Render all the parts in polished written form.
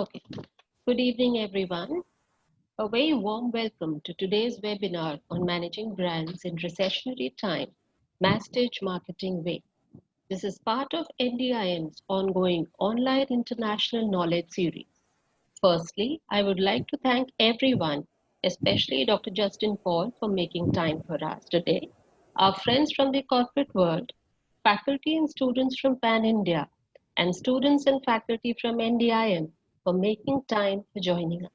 Okay. Good evening, everyone. A very warm welcome to today's webinar on managing brands in recessionary time, Masstige Marketing Way. This is part of NDIM's ongoing online international knowledge series. Firstly, I would like to thank everyone, especially Dr. Justin Paul, for making time for us today, our friends from the corporate world, faculty and students from Pan India, and students and faculty from NDIM for making time for joining us.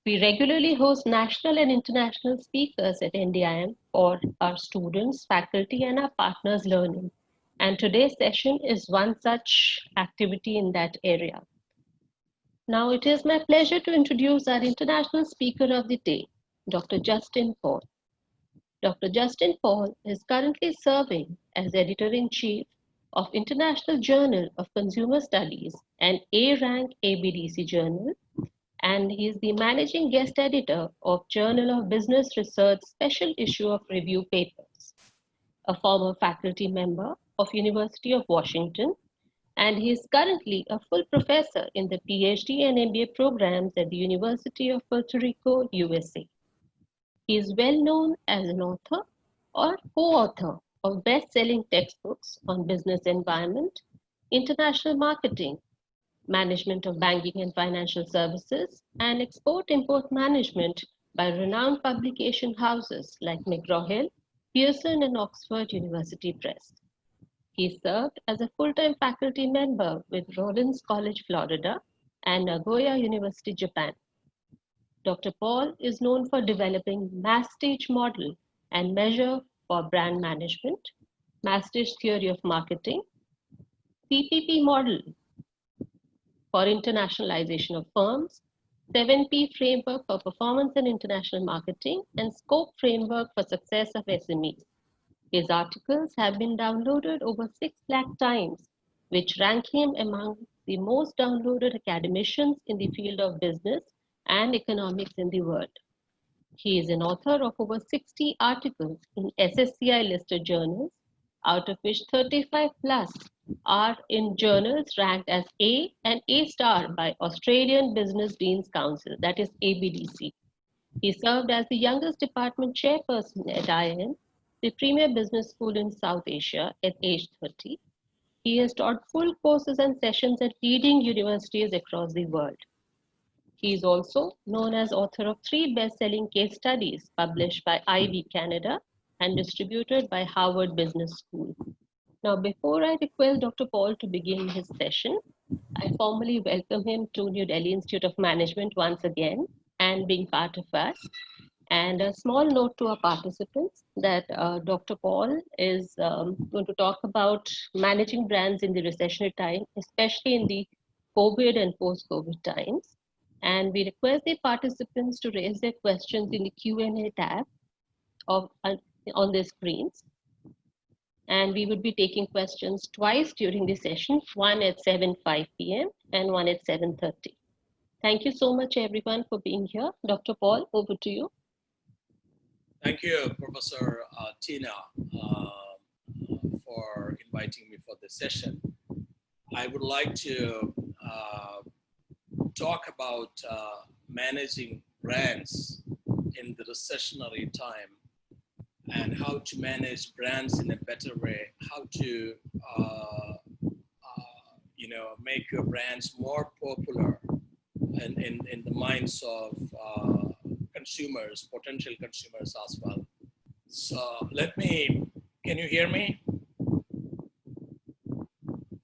We regularly host national and international speakers at NDIM for our students, faculty, and our partners learning. And today's session is one such activity in that area. Now it is my pleasure to introduce our international speaker of the day, Dr. Justin Paul. Dr. Justin Paul is currently serving as editor-in-chief of International Journal of Consumer Studies and A-Rank ABDC Journal, and he is the managing guest editor of Journal of Business Research special issue of review papers, a former faculty member of University of Washington, and he is currently a full professor in the PhD and MBA programs at the University of Puerto Rico, USA. He is well known as an author or co-author of best-selling textbooks on business environment, international marketing, management of banking and financial services, and export-import management by renowned publication houses like McGraw-Hill, Pearson, and Oxford University Press. He served as a full-time faculty member with Rollins College, Florida, and Nagoya University, Japan. Dr. Paul is known for developing Masstige model and measure for brand management, Masstige theory of marketing, PPP model for internationalization of firms, 7P framework for performance and international marketing, and scope framework for success of SMEs. His articles have been downloaded over 6 lakh times, which rank him among the most downloaded academicians in the field of business and economics in the world. He is an author of over 60 articles in SSCI listed journals, out of which 35 plus are in journals ranked as A and A star by Australian Business Deans Council, that is ABDC. He served as the youngest department chairperson at IIM, the premier business school in South Asia, at age 30. He has taught full courses and sessions at leading universities across the world. He is also known as author of 3 best-selling case studies published by Ivy Canada and distributed by Harvard Business School. Now, before I request Dr. Paul to begin his session, I formally welcome him to New Delhi Institute of Management once again and being part of us. And a small note to our participants that Dr. Paul is going to talk about managing brands in the recessionary time, especially in the COVID and post-COVID times. And we request the participants to raise their questions in the Q&A tab on their screens. And we would be taking questions twice during the session, one at 7:05 p.m. and one at 7:30. Thank you so much, everyone, for being here. Dr. Paul, over to you. Thank you, Professor Tina, for inviting me for this session. I would like to talk about managing brands in the recessionary time and how to manage brands in a better way, how to make your brands more popular in the minds of consumers, potential consumers as well. So can you hear me?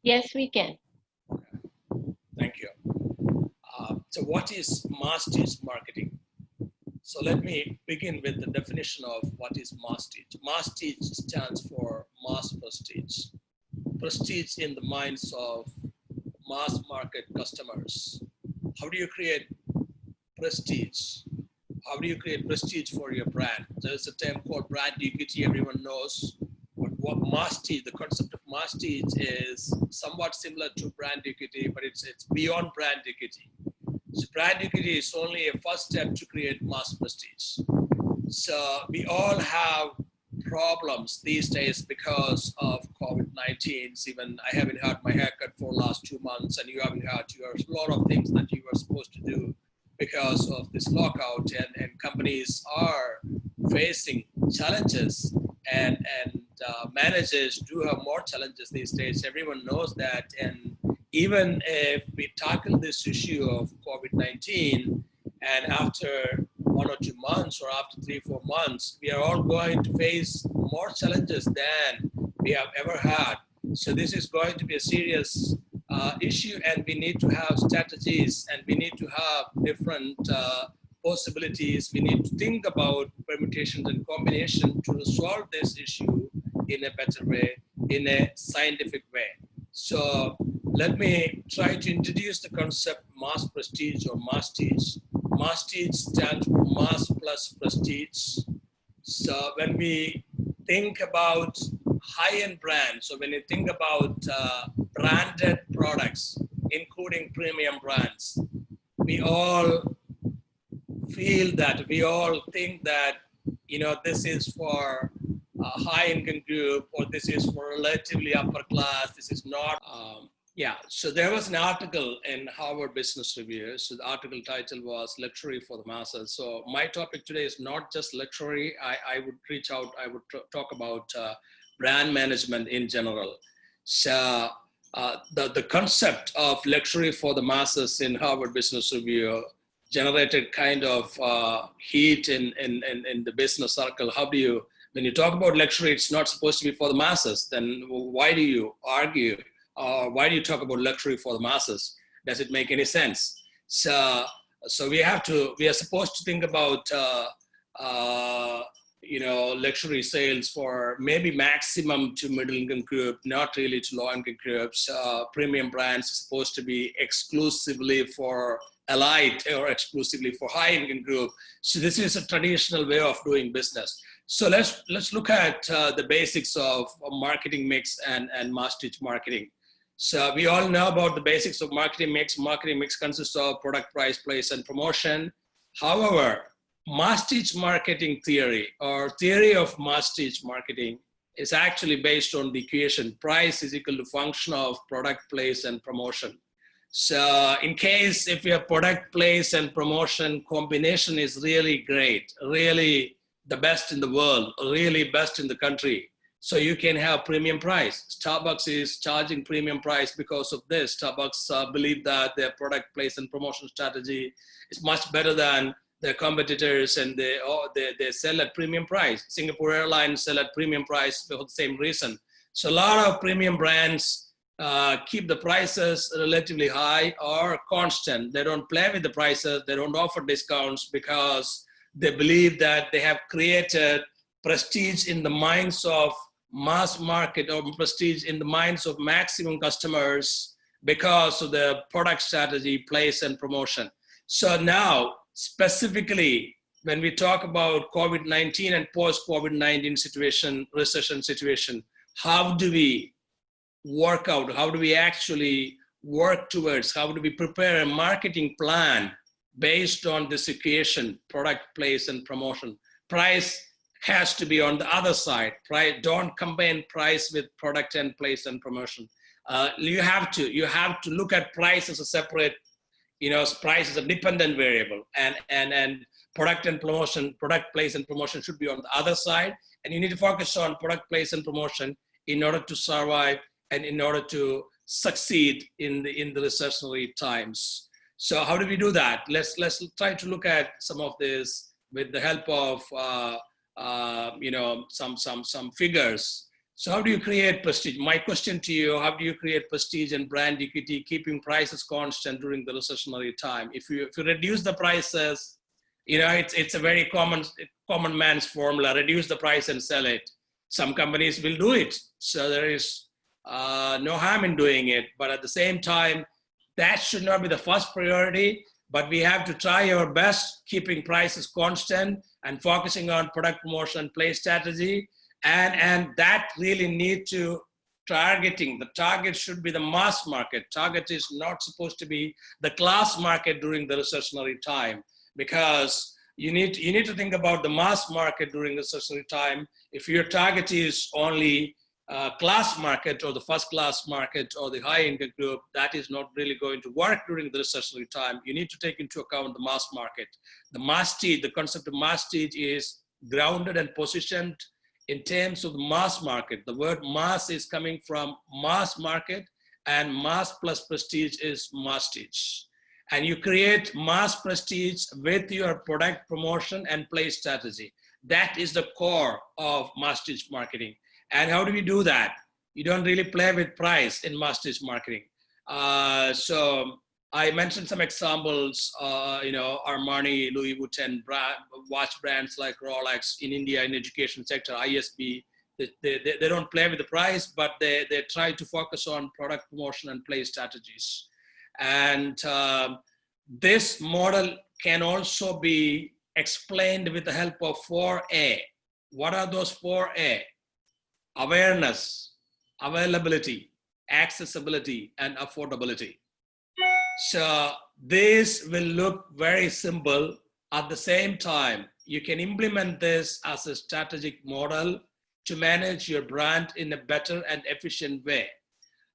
Yes, we can. Okay. Thank you. So what is Masstige marketing? So let me begin with the definition of what is Masstige. Masstige stands for mass prestige. Prestige in the minds of mass market customers. How do you create prestige? How do you create prestige for your brand? There's a term called brand equity, everyone knows. But what Masstige, the concept of Masstige is somewhat similar to brand equity, but it's beyond brand equity. So brand equity is only a first step to create mass prestige. So we all have problems these days because of COVID-19. Even I haven't had my haircut for last 2 months, and you haven't had a lot of things that you were supposed to do because of this lockout, and companies are facing challenges, and managers do have more challenges these days. Everyone knows that, and even if we tackle this issue of COVID-19, and after 1 or 2 months or after 3 or 4 months, we are all going to face more challenges than we have ever had. So this is going to be a serious issue, and we need to have strategies, and we need to have different possibilities. We need to think about permutations and combination to resolve this issue in a better way, in a scientific way. So let me try to introduce the concept mass prestige or Masstige. Masstige stands for mass plus prestige. So when we think about high-end brands, so when you think about branded products, including premium brands, we all feel that, we all think that, this is for a high-income group, or this is for relatively upper class, this is not. So there was an article in Harvard Business Review. So the article title was Luxury for the Masses. So my topic today is not just luxury. I would reach out, I would talk about brand management in general. So the concept of luxury for the masses in Harvard Business Review generated kind of heat in the business circle. How do you, when you talk about luxury, it's not supposed to be for the masses, then why do you argue? Why do you talk about luxury for the masses? Does it make any sense? So we are supposed to think about, luxury sales for maybe maximum to middle income group, not really to low income groups. Premium brands are supposed to be exclusively for elite or exclusively for high income group. So this is a traditional way of doing business. So let's look at the basics of marketing mix and Masstige marketing. So we all know about the basics of marketing mix. Marketing mix consists of product, price, place, and promotion. However, Masstige marketing theory, or theory of Masstige marketing, is actually based on the equation price is equal to function of product, place, and promotion. So in case if your product, place, and promotion combination is really great, really the best in the world, really best in the country, so you can have premium price. Starbucks is charging premium price because of this. Starbucks believe that their product, place, and promotion strategy is much better than their competitors, and they sell at premium price. Singapore Airlines sell at premium price for the same reason. So a lot of premium brands keep the prices relatively high or constant. They don't play with the prices. They don't offer discounts because they believe that they have created prestige in the minds of mass market, or prestige in the minds of maximum customers because of the product strategy, place, and promotion. So now, specifically, when we talk about COVID-19 and post-COVID-19 situation, recession situation, how do we work out? How do we actually work towards? How do we prepare a marketing plan based on this equation, product, place, and promotion? Price has to be on the other side. Don't combine price with product and place and promotion. You have to look at price as a separate, price is a dependent variable, and product and promotion, product, place, and promotion should be on the other side. And you need to focus on product, place, and promotion in order to survive and in order to succeed in the recessionary times. So how do we do that? Let's try to look at some of this with the help of some figures. So how do you create prestige? My question to you, how do you create prestige and brand equity, keeping prices constant during the recessionary time? If you reduce the prices, it's a very common man's formula, reduce the price and sell it. Some companies will do it. So there is no harm in doing it. But at the same time, that should not be the first priority, but we have to try our best, keeping prices constant and focusing on product promotion, place strategy. And that really need to targeting. The target should be the mass market. Target is not supposed to be the class market during the recessionary time, because You need to think about the mass market during recessionary time. If your target is only class market or the first class market or the high income group, that is not really going to work during the recessionary time. You need to take into account the mass market. The Masstige, the concept of Masstige is grounded and positioned in terms of the mass market. The word mass is coming from mass market, and mass plus prestige is Masstige. And you create mass prestige with your product promotion and place strategy. That is the core of Masstige marketing. And how do we do that? You don't really play with price in Masstige marketing. So I mentioned some examples, Armani, Louis Vuitton, watch brands like Rolex in India, in education sector, ISB. They don't play with the price, but they try to focus on product promotion and play strategies. And this model can also be explained with the help of 4A. What are those 4A? Awareness, availability, accessibility, and affordability. So this will look very simple. At the same time, you can implement this as a strategic model to manage your brand in a better and efficient way.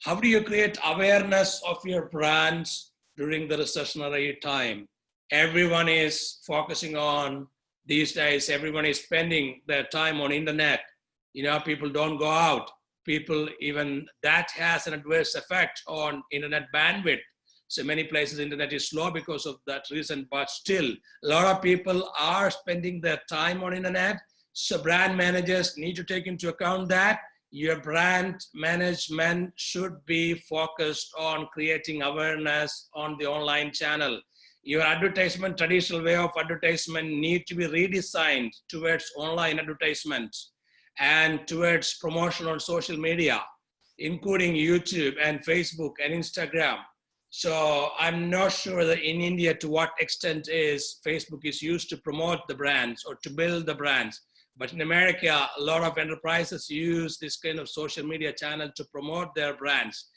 How do you create awareness of your brands during the recessionary time? Everyone is focusing on these days, everyone is spending their time on internet. People don't go out. People, even that has an adverse effect on internet bandwidth. So many places internet is slow because of that reason, but still a lot of people are spending their time on internet. So brand managers need to take into account that your brand management should be focused on creating awareness on the online channel. Your advertisement, traditional way of advertisement need to be redesigned towards online advertisement and towards promotion on social media, including YouTube and Facebook and Instagram. So I'm not sure that in India to what extent is Facebook is used to promote the brands or to build the brands. But in America, a lot of enterprises use this kind of social media channel to promote their brands.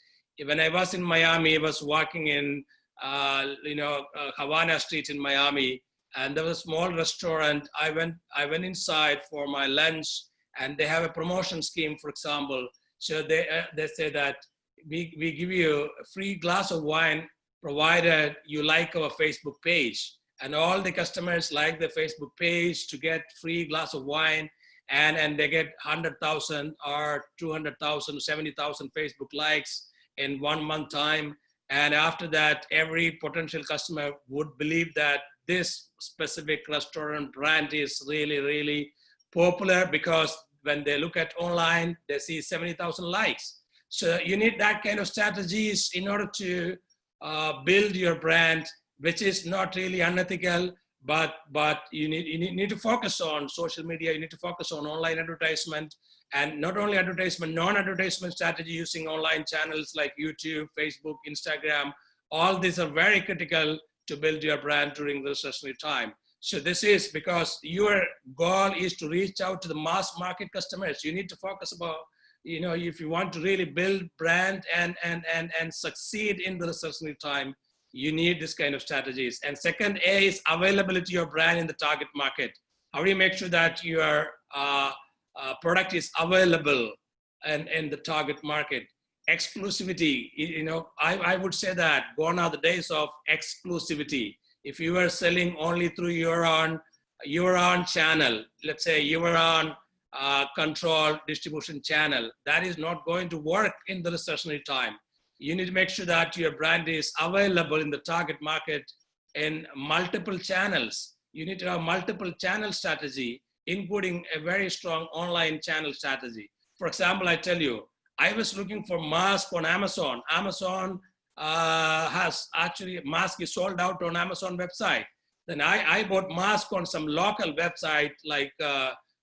When I was in Miami, I was walking in, Havana Street in Miami, and there was a small restaurant. I went inside for my lunch, and they have a promotion scheme, for example. So they say that we give you a free glass of wine provided you like our Facebook page. And all the customers like the Facebook page to get free glass of wine, and they get 100,000 or 200,000, 70,000 Facebook likes in 1 month time. And after that, every potential customer would believe that this specific restaurant brand is really, really popular, because when they look at online, they see 70,000 likes. So you need that kind of strategies in order to build your brand, which is not really unethical, but you need to focus on social media. You need to focus on online advertisement, and not only advertisement, non-advertisement strategy using online channels like YouTube, Facebook, Instagram. All these are very critical to build your brand during the recessionary time. So this is because your goal is to reach out to the mass market customers. You need to focus about, if you want to really build brand and succeed in the recessionary time, you need this kind of strategies. And second A is availability of brand in the target market. How do you make sure that your product is available in the target market? Exclusivity, I would say that gone are the days of exclusivity. If you are selling only through your own channel, let's say your own control distribution channel, that is not going to work in the recessionary time. You need to make sure that your brand is available in the target market in multiple channels. You need to have multiple channel strategy, including a very strong online channel strategy. For example, I tell you, I was looking for mask on Amazon. Amazon has actually, mask is sold out on Amazon website. Then I bought mask on some local website like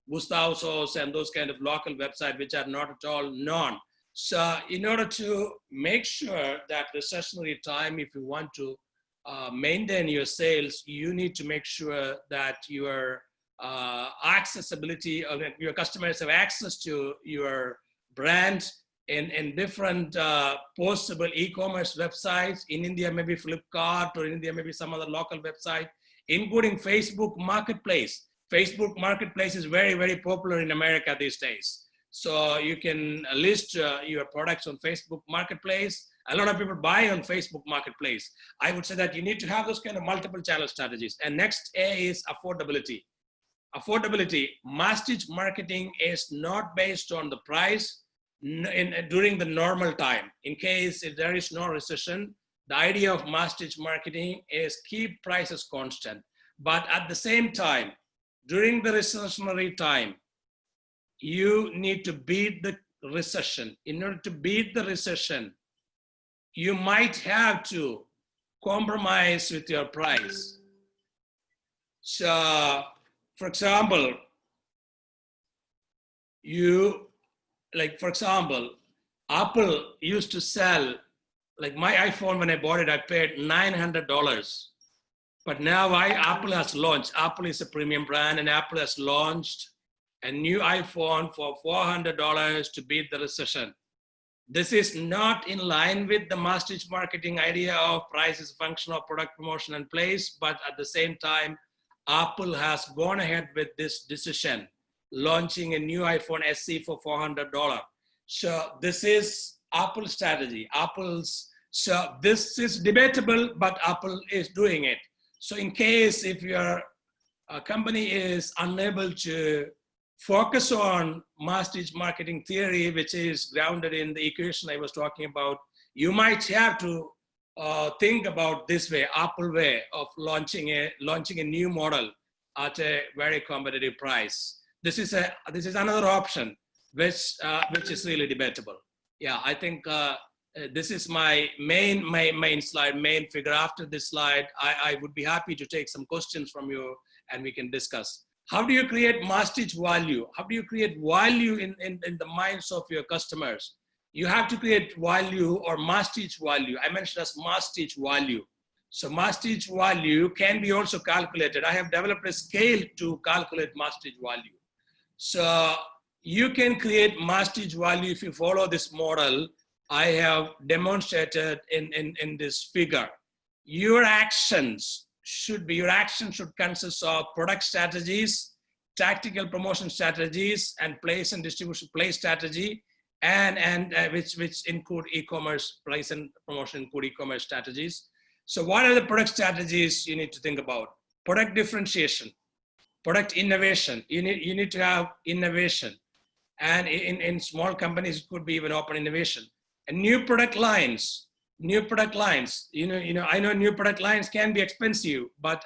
Gustavos and those kind of local websites, which are not at all known. So in order to make sure that recessionary time, if you want to maintain your sales, you need to make sure that your accessibility of your customers have access to your brand in different possible e-commerce websites. In India, maybe Flipkart, or in India, maybe some other local website. including Facebook Marketplace. Facebook Marketplace is very, very popular in America these days. So you can list your products on Facebook Marketplace. A lot of people buy on Facebook Marketplace. I would say that you need to have those kind of multiple channel strategies. And next A is affordability. Affordability. Masstige marketing is not based on the price during the normal time. In case if there is no recession, the idea of Masstige marketing is keep prices constant. But at the same time, during the recessionary time, you need to beat the recession. In order to beat the recession, you might have to compromise with your price. So, for example, Apple used to sell, like my iPhone, when I bought it, I paid $900. But now Apple has launched, Apple is a premium brand, and Apple has launched a new iPhone for $400 to beat the recession. This is not in line with the Masstige marketing idea of price is a function of product promotion and place, but at the same time, Apple has gone ahead with this decision, launching a new iPhone SE for $400. So this is Apple's strategy. So this is debatable, but Apple is doing it. So in case if your company is unable to focus on Masstige marketing theory, which is grounded in the equation I was talking about, you might have to think about this way, Apple way of launching a new model at a very competitive price. This is another option, which is really debatable. Yeah, I think this is my main slide, main figure. After this slide, I would be happy to take some questions from you and we can discuss. How do you create Masstige value? How do you create value in the minds of your customers? You have to create value or Masstige value. I mentioned as Masstige value. So Masstige value can be also calculated. I have developed a scale to calculate Masstige value. So you can create Masstige value if you follow this model I have demonstrated in this figure. Your actions should consist of product strategies, tactical promotion strategies, and place and distribution place strategy, and which include e-commerce, place and promotion include e-commerce strategies. So what are the product strategies you need to think about? Product differentiation, product innovation. You need to have innovation. And in small companies, it could be even open innovation. And new product lines. I know new product lines can be expensive, but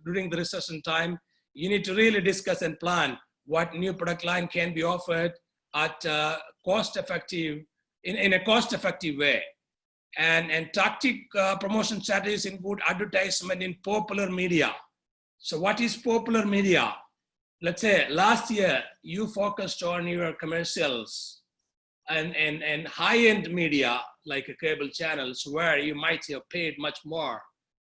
during the recession time, you need to really discuss and plan what new product line can be offered at cost-effective, in a cost-effective way. And tactic promotion strategies include advertisement in popular media. So what is popular media? Let's say last year, you focused on your commercials and high-end media, like cable channels, where you might have paid much more.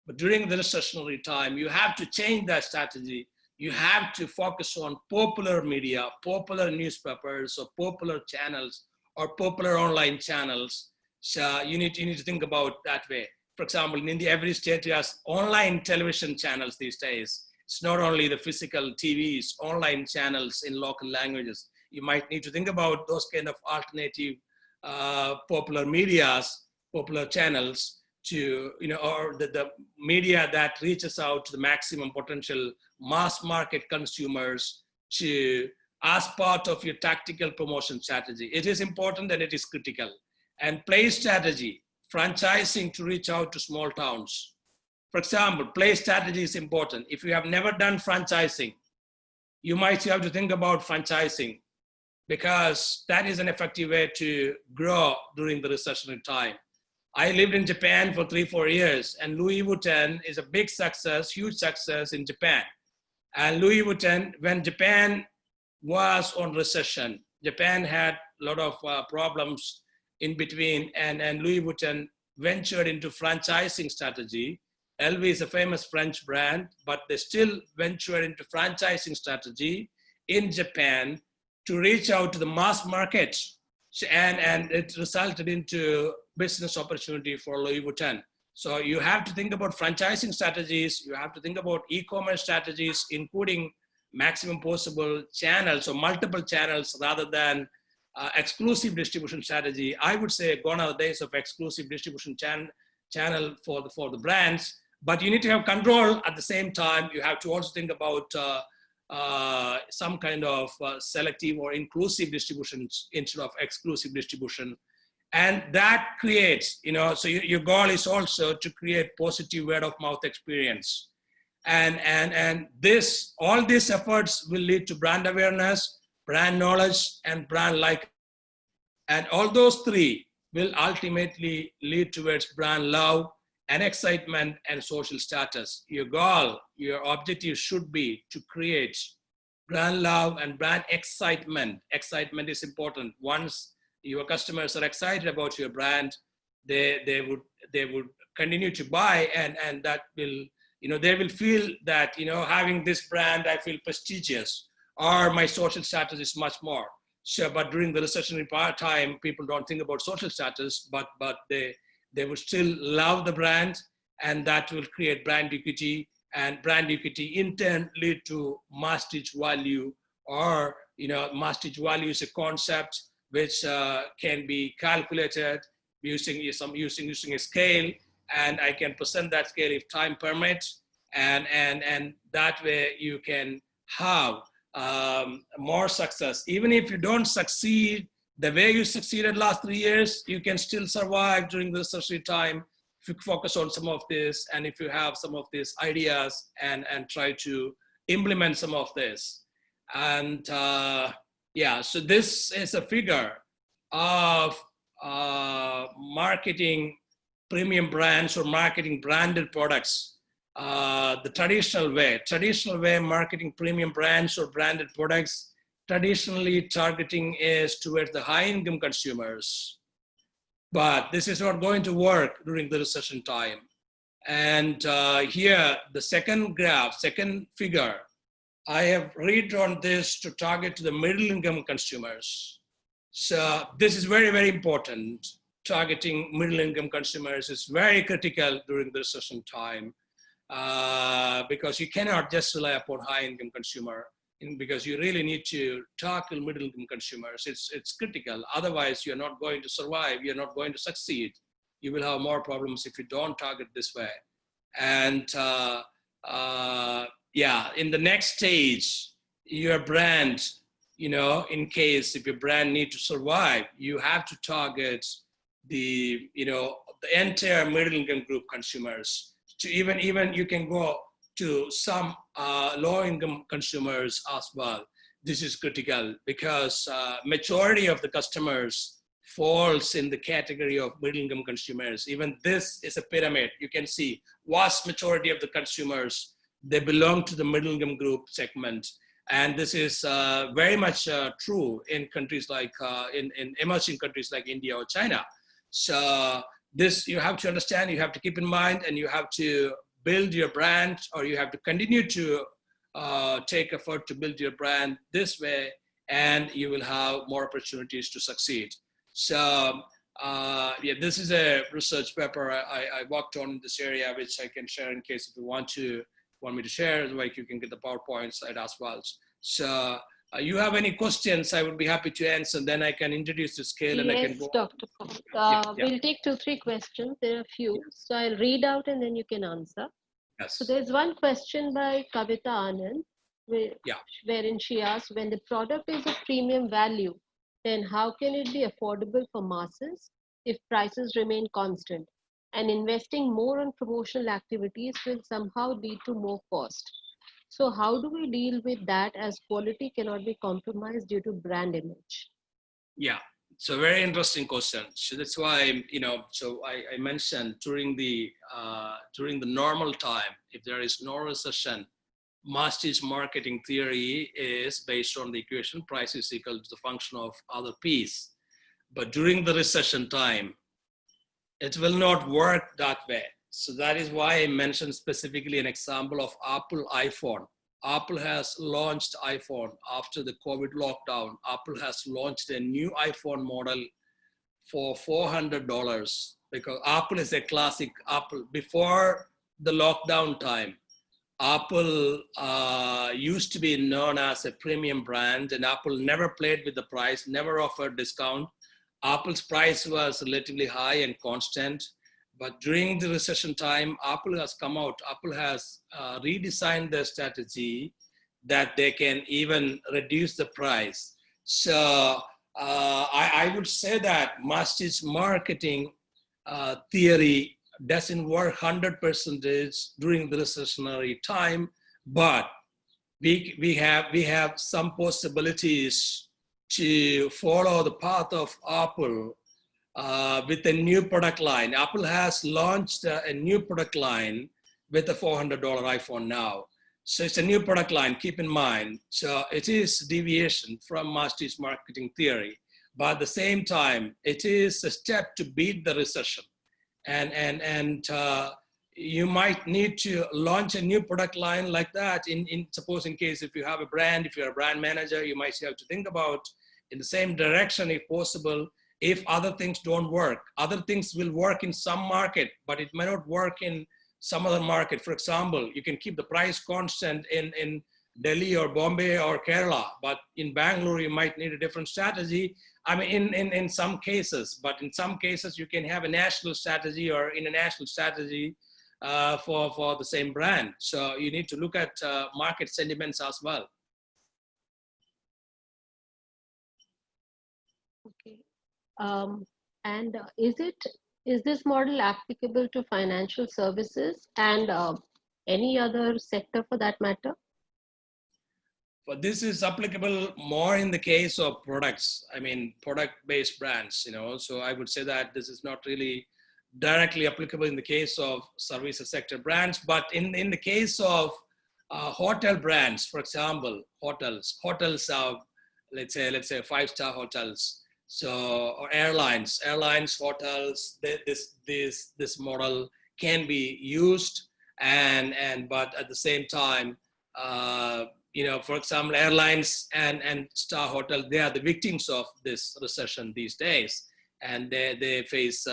But during the recessionary time, you have to change that strategy. You have to focus on popular media, popular newspapers, or popular channels, or popular online channels. So you need to think about that way. For example, in India, every state has online television channels these days. It's not only the physical TVs, online channels in local languages. You might need to think about those kind of alternative popular medias, popular channels to, or the media that reaches out to the maximum potential mass market consumers to, as part of your tactical promotion strategy. It is important and it is critical. And place strategy, franchising to reach out to small towns. For example, place strategy is important. If you have never done franchising, you might have to think about franchising, because that is an effective way to grow during the recessionary time. I lived in Japan for 3-4 years, and Louis Vuitton is a big success, huge success in Japan. And Louis Vuitton, when Japan was on recession, Japan had a lot of problems in between, and Louis Vuitton ventured into franchising strategy. LV is a famous French brand, but they still ventured into franchising strategy in Japan to reach out to the mass market, and it resulted into business opportunity for Louis Vuitton. So you have to think about franchising strategies. You have to think about e-commerce strategies, including maximum possible channels or multiple channels rather than exclusive distribution strategy. I would say gone are the days of exclusive distribution channel for the brands, but you need to have control at the same time. You have to also think about some kind of selective or inclusive distributions instead of exclusive distribution. And that creates, so your goal is also to create positive word of mouth experience. And all these efforts will lead to brand awareness, brand knowledge, and brand like. And all those three will ultimately lead towards brand love and excitement and social status. Your goal, your objective should be to create brand love and brand excitement. Excitement is important. Once your customers are excited about your brand, they would continue to buy, and that will, they will feel that, having this brand, I feel prestigious, or my social status is much more. So, but during the recessionary time, people don't think about social status, but they would still love the brand, and that will create brand equity, and brand equity in turn lead to Masstige value, or Masstige value is a concept which can be calculated using a scale, and I can present that scale if time permits, and that way you can have more success. Even if you don't succeed the way you succeeded last 3 years, you can still survive during the recessionary time if you focus on some of this, and if you have some of these ideas and try to implement some of this. And yeah, so this is a figure of marketing premium brands or marketing branded products. The traditional way marketing premium brands or branded products, traditionally targeting is towards the high income consumers. But this is not going to work during the recession time. And here, the second graph, second figure, I have redrawn this to target to the middle income consumers. So this is very, very important. Targeting middle income consumers is very critical during the recession time, because you cannot just rely upon high income consumer, because you really need to tackle middle income consumers. It's critical. Otherwise, you're not going to survive. You're not going to succeed. You will have more problems if you don't target this way. And yeah, in the next stage, your brand, in case if your brand need to survive, you have to target the entire middle income group consumers. To even you can go to some low income consumers as well. This is critical because majority of the customers falls in the category of middle income consumers. Even this is a pyramid. You can see vast majority of the consumers, they belong to the middle income group segment. And this is very much true in countries like, in emerging countries like India or China. So this you have to understand, you have to keep in mind, and you have to build your brand, or you have to continue to take effort to build your brand this way, and you will have more opportunities to succeed. So yeah, this is a research paper I worked on in this area, which I can share in case if you want me to share, like you can get the PowerPoint slide as well. So you have any questions, I would be happy to answer, and then I can introduce the scale and I can go. Yes, Dr. Paul. We'll take 2-3 questions. There are a few. Yes. So I'll read out and then you can answer. Yes. So there's one question by Kavita Anand, wherein she asks, when the product is of premium value, then how can it be affordable for masses if prices remain constant? And investing more on promotional activities will somehow lead to more cost. So how do we deal with that, as quality cannot be compromised due to brand image? Yeah, so very interesting question. So that's why, so I mentioned during the normal time, if there is no recession, Masstige marketing theory is based on the equation price is equal to the function of other P's. But during the recession time, it will not work that way. So that is why I mentioned specifically an example of Apple iPhone. Apple has launched iPhone after the COVID lockdown. Apple has launched a new iPhone model for $400. because Apple is a classic Apple. Before the lockdown time, Apple used to be known as a premium brand, and Apple never played with the price, never offered discount. Apple's price was relatively high and constant. But during the recession time, Apple has come out. Apple has redesigned their strategy that they can even reduce the price. So I would say that Masstige marketing theory doesn't work 100% during the recessionary time, but we have some possibilities to follow the path of Apple with a new product line. Apple has launched a new product line with a $400 iPhone now. So it's a new product line, keep in mind. So it is deviation from Masstige marketing theory, but at the same time, it is a step to beat the recession. And you might need to launch a new product line like that suppose in case if you have a brand, if you're a brand manager, you might have to think about in the same direction if possible. If other things don't work, other things will work in some market, but it may not work in some other market. For example, you can keep the price constant in Delhi or Bombay or Kerala, but in Bangalore, you might need a different strategy. I mean, in some cases, but in some cases, you can have a national strategy or international strategy for the same brand. So you need to look at market sentiments as well. Okay. And is this model applicable to financial services and any other sector for that matter? But this is applicable more in the case of products. I mean, product-based brands, So I would say that this is not really directly applicable in the case of services sector brands, but in the case of hotel brands, for example, hotels have, let's say 5-star hotels. So, or airlines, hotels, this model can be used, but at the same time, for example, airlines and star hotel, they are the victims of this recession these days, and they face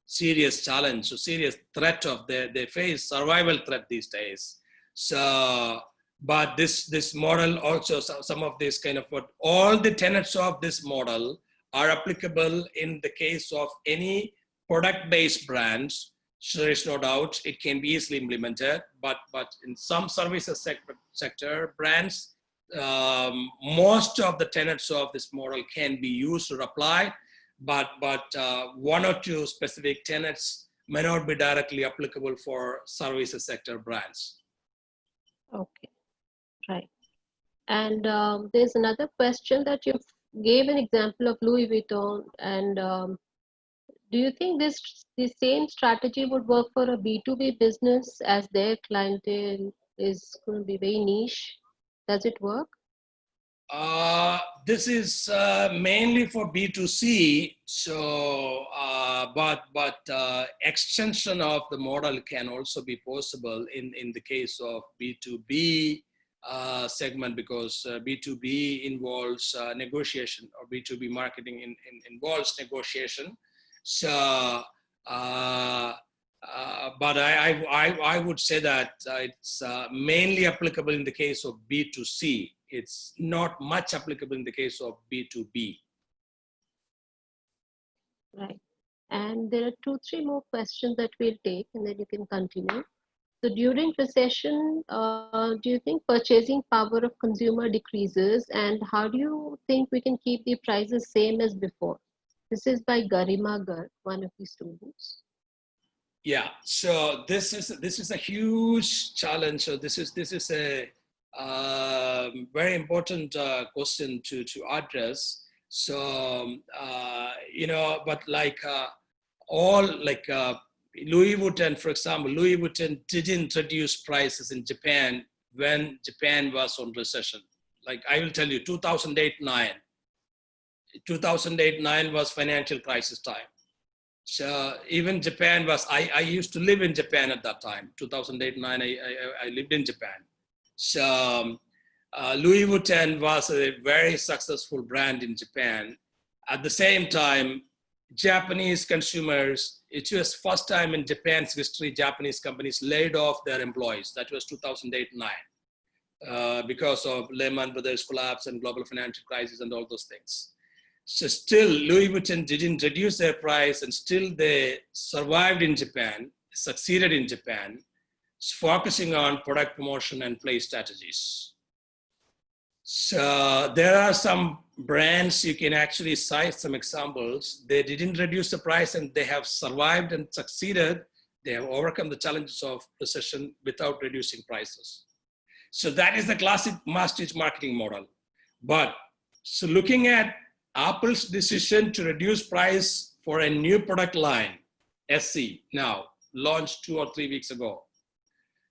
serious challenge, so serious threat they face survival threat these days. So, but this model also, some of this kind of all the tenets of this model are applicable in the case of any product-based brands. So there's no doubt it can be easily implemented, but in some services sector brands, most of the tenets of this model can be used or applied, but one or two specific tenets may not be directly applicable for services sector brands. Okay, right. And there's another question that you gave an example of Louis Vuitton, and do you think the same strategy would work for a B2B business as their clientele is going to be very niche? Does it work? This is mainly for B2C, so but extension of the model can also be possible in the case of B2B segment, because B2B involves negotiation, or B2B marketing involves negotiation. So, but I would say that it's mainly applicable in the case of B2C. It's not much applicable in the case of B2B. Right. And there are 2-3 more questions that we'll take, and then you can continue. So during recession, do you think purchasing power of consumer decreases, and how do you think we can keep the prices same as before? This is by Garima Garg, one of the students. Yeah, so this is a huge challenge. So this is a very important question to address. So but Louis Vuitton, for example, Louis Vuitton didn't reduce prices in Japan when Japan was on recession. Like I will tell you, 2008-9 was financial crisis time. So even Japan was, I used to live in Japan at that time, 2008-9, I lived in Japan. So Louis Vuitton was a very successful brand in Japan. At the same time, Japanese consumers, it was first time in Japan's history, Japanese companies laid off their employees. That was 2008-9 because of Lehman Brothers collapse and global financial crisis and all those things. So still Louis Vuitton didn't reduce their price and still they survived in Japan, succeeded in Japan, focusing on product promotion and play strategies. So there are some brands you can actually cite some examples. They didn't reduce the price and they have survived and succeeded. They have overcome the challenges of recession without reducing prices. So that is the classic Masstige marketing model. But so looking at Apple's decision to reduce price for a new product line, SC, now launched 2 or 3 weeks ago.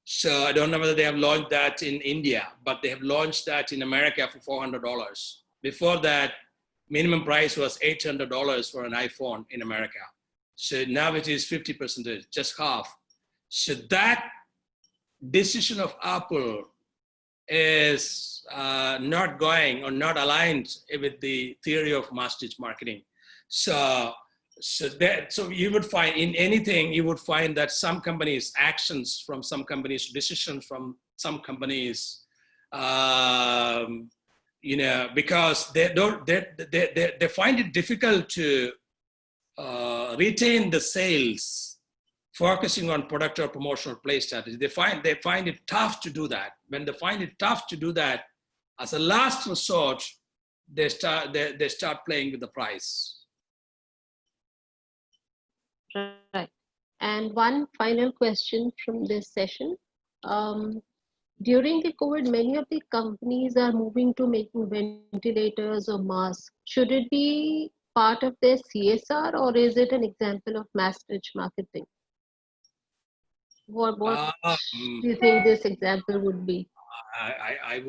So I don't know whether they have launched that in India, but they have launched that in America for $400. Before that, minimum price was $800 for an iPhone in America. So now it is 50%, just half. So that decision of Apple is not going or not aligned with the theory of Masstige marketing. So you would find in anything, you would find that some companies' actions from some companies, decisions from some companies, because they find it difficult to retain the sales, focusing on product or promotional play strategy. They find it tough to do that. When they find it tough to do that, as a last resort, they start playing with the price. Right. And one final question from this session. During the COVID, many of the companies are moving to making ventilators or masks. Should it be part of their CSR or is it an example of Masstige marketing? What do you think this example would be? I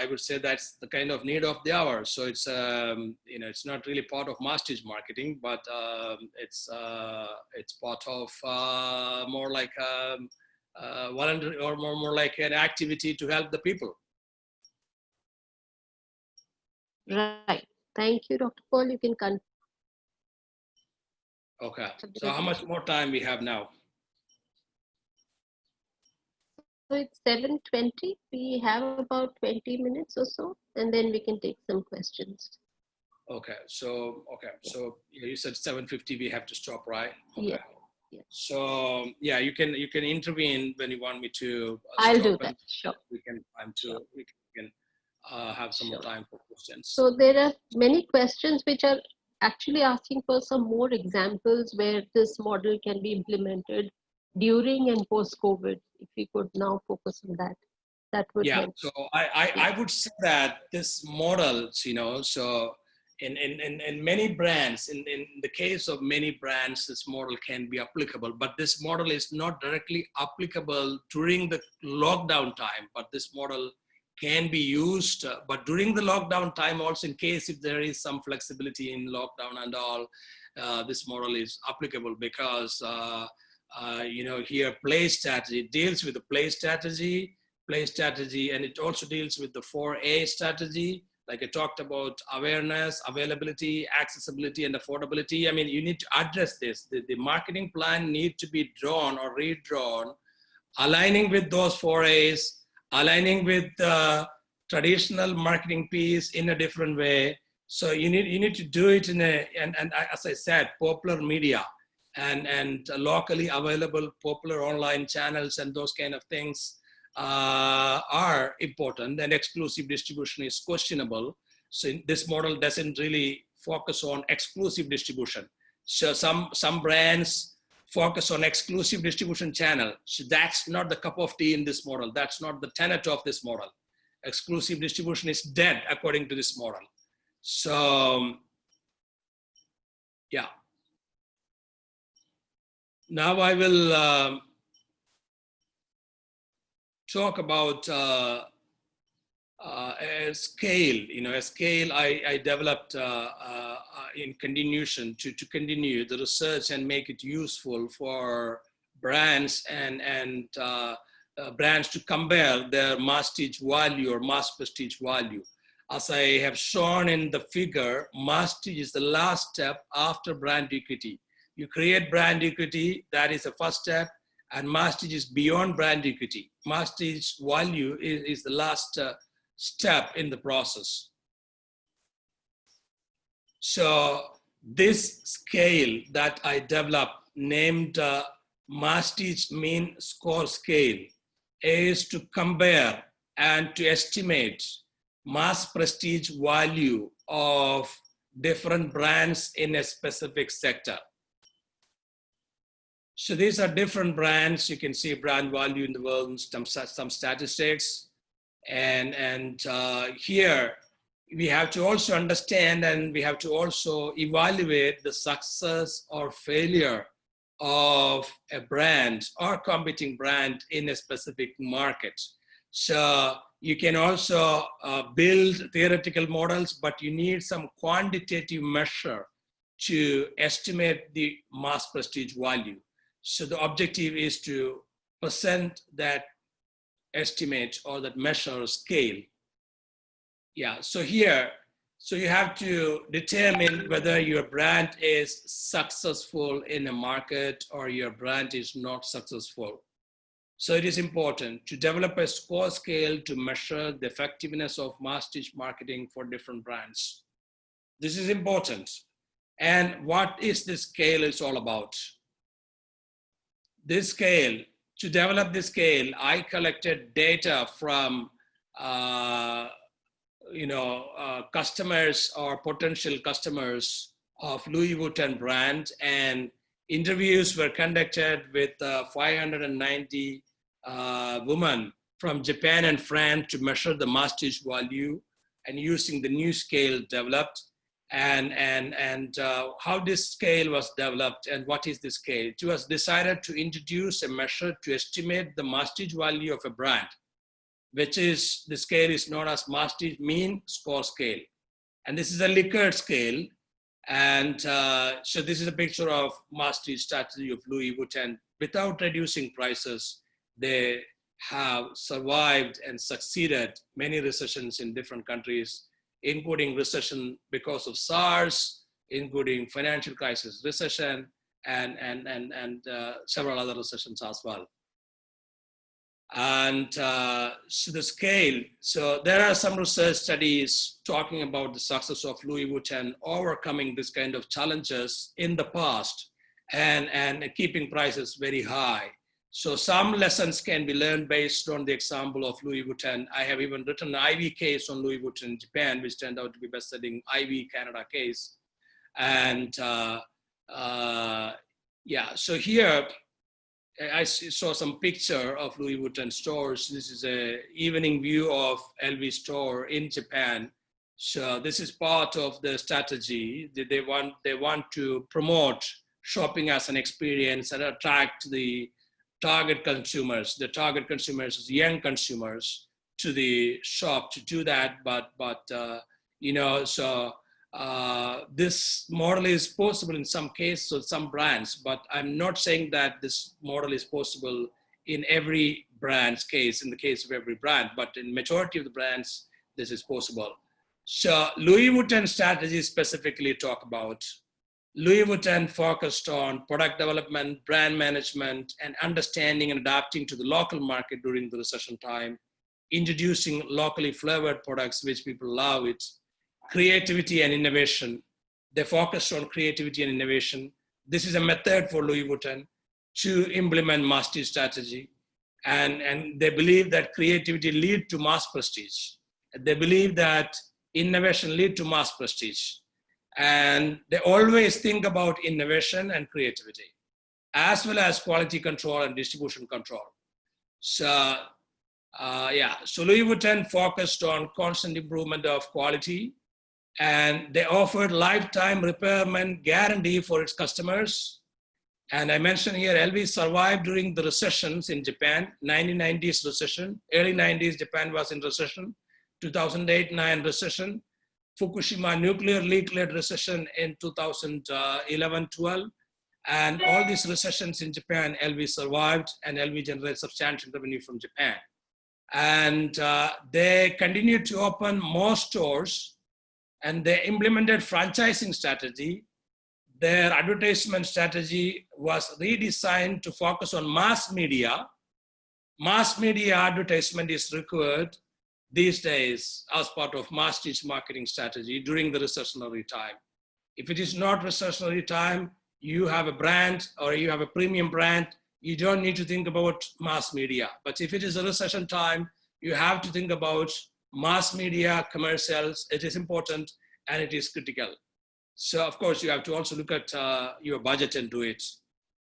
would say that's the kind of need of the hour. So it's it's not really part of Masstige marketing, but it's part of more like voluntary or more like an activity to help the people. Right. Thank you, Dr. Paul. You can continue. Okay. So how much more time we have now? So it's 7:20. We have about 20 minutes or so, and then we can take some questions. Okay. So you said 7:50. We have to stop, right? Okay. Yeah. Yeah. So yeah, you can intervene when you want me to. I'll do that. Sure. We can have some more time for questions. So there are many questions which are actually asking for some more examples where this model can be implemented during and post-COVID. If we could now focus on that, that would help. So I would say that this model, so in many brands, in the case of many brands, this model can be applicable, but this model is not directly applicable during the lockdown time, but this model can be used, but during the lockdown time also, in case if there is some flexibility in lockdown and all, this model is applicable because here play strategy deals with the play strategy, and it also deals with the 4A strategy. Like I talked about awareness, availability, accessibility, and affordability. I mean, you need to address this. The marketing plan needs to be drawn or redrawn, aligning with those 4As, aligning with the traditional marketing piece in a different way. So you need to do it in and as I said, popular media and locally available popular online channels and those kind of things are important, and exclusive distribution is questionable. So this model doesn't really focus on exclusive distribution. So some brands focus on exclusive distribution channel. So that's not the cup of tea in this model. That's not the tenet of this model. Exclusive distribution is dead according to this model. So yeah. Now I will talk about a scale. A scale I developed in continuation to continue the research and make it useful for brands and brands to compare their Masstige value or mass prestige value. As I have shown in the figure, Masstige is the last step after brand equity. You create brand equity, that is the first step, and Masstige is beyond brand equity. Masstige value is the last step in the process. So this scale that I developed, named Masstige Mean Score Scale, is to compare and to estimate mass prestige value of different brands in a specific sector. So these are different brands. You can see brand value in the world and some statistics. And here we have to also understand and we have to also evaluate the success or failure of a brand or competing brand in a specific market. So you can also build theoretical models, but you need some quantitative measure to estimate the mass prestige value. So the objective is to present that estimate or that measure scale. Yeah, so here, so you have to determine whether your brand is successful in a market or your brand is not successful. So it is important to develop a score scale to measure the effectiveness of Masstige marketing for different brands. This is important. And what is this scale is all about? This scale, to develop this scale, I collected data from customers or potential customers of Louis Vuitton brand, and interviews were conducted with 590 women from Japan and France to measure the Masstige value, and using the new scale developed. And how this scale was developed and what is the scale. It was decided to introduce a measure to estimate the Masstige value of a brand, which is, the scale is known as Masstige Mean Score Scale. And this is a Likert scale. And so this is a picture of Masstige strategy of Louis Vuitton. Without reducing prices, they have survived and succeeded many recessions in different countries, including recession because of SARS, including financial crisis recession, and several other recessions as well. And so the scale, so there are some research studies talking about the success of Louis Vuitton overcoming this kind of challenges in the past and keeping prices very high. So some lessons can be learned based on the example of Louis Vuitton. I have even written an IV case on Louis Vuitton in Japan, which turned out to be best-selling IV Canada case. And yeah, so here I saw some picture of Louis Vuitton stores. This is an evening view of LV store in Japan. So this is part of the strategy. They want to promote shopping as an experience and attract the target consumers. The target consumers is young consumers to the shop to do that. But this model is possible in some cases with some brands, but I'm not saying that this model is possible in every brand's case, in the case of every brand, but in majority of the brands, this is possible. So Louis Vuitton strategy specifically talk about Louis Vuitton focused on product development, brand management, and understanding and adapting to the local market during the recession time, introducing locally flavored products, which people love it, creativity and innovation. They focused on creativity and innovation. This is a method for Louis Vuitton to implement Masstige strategy. And they believe that creativity leads to mass prestige. They believe that innovation leads to mass prestige. And they always think about innovation and creativity, as well as quality control and distribution control. So so Louis Vuitton focused on constant improvement of quality, and they offered lifetime repairment guarantee for its customers. And I mentioned here, LV survived during the recessions in Japan, 1990s recession, early 90s, Japan was in recession, 2008-9 recession, Fukushima nuclear leak-led recession in 2011-12, and all these recessions in Japan, LV survived, and LV generated substantial revenue from Japan. And they continued to open more stores, and they implemented franchising strategy. Their advertisement strategy was redesigned to focus on mass media. Mass media advertisement is required these days as part of Masstige marketing strategy during the recessionary time. If it is not recessionary time, you have a brand or you have a premium brand, you don't need to think about mass media. But if it is a recession time, you have to think about mass media commercials. It is important and it is critical. So of course you have to also look at your budget and do it.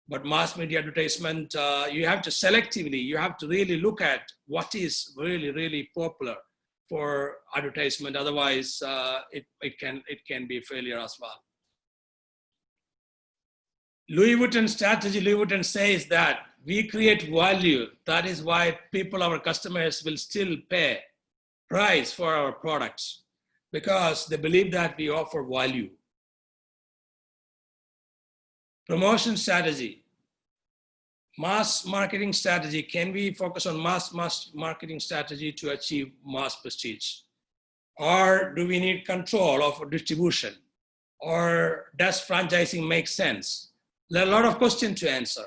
But mass media advertisement, you have to selectively, you have to really look at what is really, really popular for advertisement. Otherwise, it can be a failure as well. Louis Vuitton strategy, Louis Vuitton says that we create value. That is why people, our customers, will still pay price for our products because they believe that we offer value. Promotion strategy, mass marketing strategy. Can we focus on mass marketing strategy to achieve mass prestige? Or do we need control of distribution? Or does franchising make sense? There are a lot of questions to answer.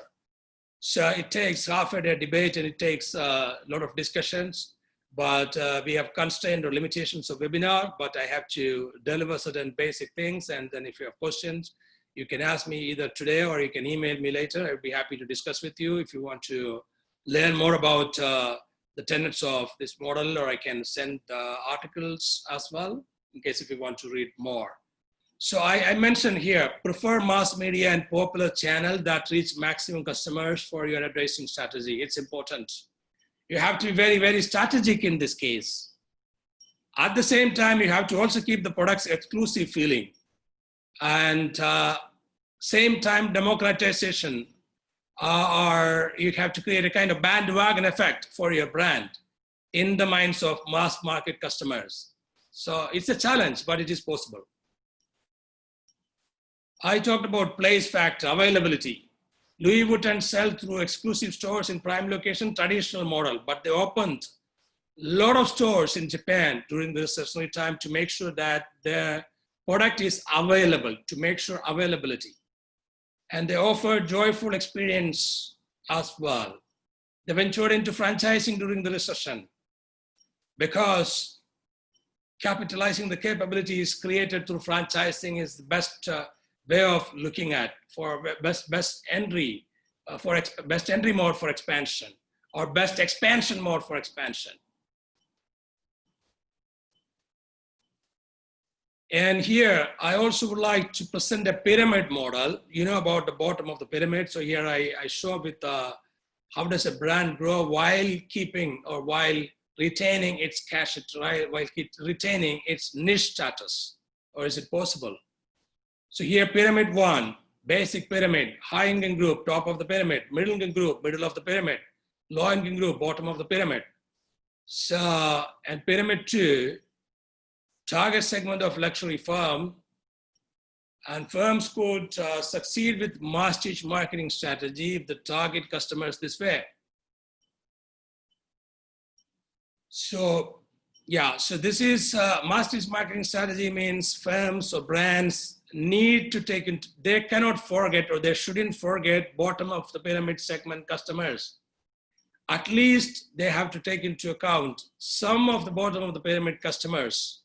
So it takes half a day debate and it takes a lot of discussions, but we have constraints or limitations of webinar, but I have to deliver certain basic things. And then if you have questions, you can ask me either today or you can email me later. I'd be happy to discuss with you if you want to learn more about the tenets of this model, or I can send articles as well in case if you want to read more. So I mentioned here, prefer mass media and popular channel that reach maximum customers for your advertising strategy. It's important. You have to be very, very strategic in this case. At the same time, you have to also keep the product's exclusive feeling. And same time, democratization, or you have to create a kind of bandwagon effect for your brand in the minds of mass market customers. So it's a challenge, but it is possible. I talked about place factor, availability. Louis Vuitton sell through exclusive stores in prime location, traditional model, but they opened a lot of stores in Japan during the recessionary time to make sure that their product is available, to make sure availability. And they offer joyful experience as well. They ventured into franchising during the recession because capitalizing the capabilities created through franchising is the best way of looking at for best entry mode for expansion, or best expansion mode for expansion. And here, I also would like to present a pyramid model. You know about the bottom of the pyramid. So here I show with how does a brand grow while keeping or while retaining its cash, while retaining its niche status, or is it possible? So here, pyramid one, basic pyramid, high income group, top of the pyramid, middle income group, middle of the pyramid, low income group, bottom of the pyramid. So, and pyramid two, target segment of luxury firm, and firms could succeed with Masstige marketing strategy if the target customers this way. So yeah, so this is Masstige marketing strategy means firms or brands need to take into, they cannot forget or they shouldn't forget bottom of the pyramid segment customers. At least they have to take into account some of the bottom of the pyramid customers.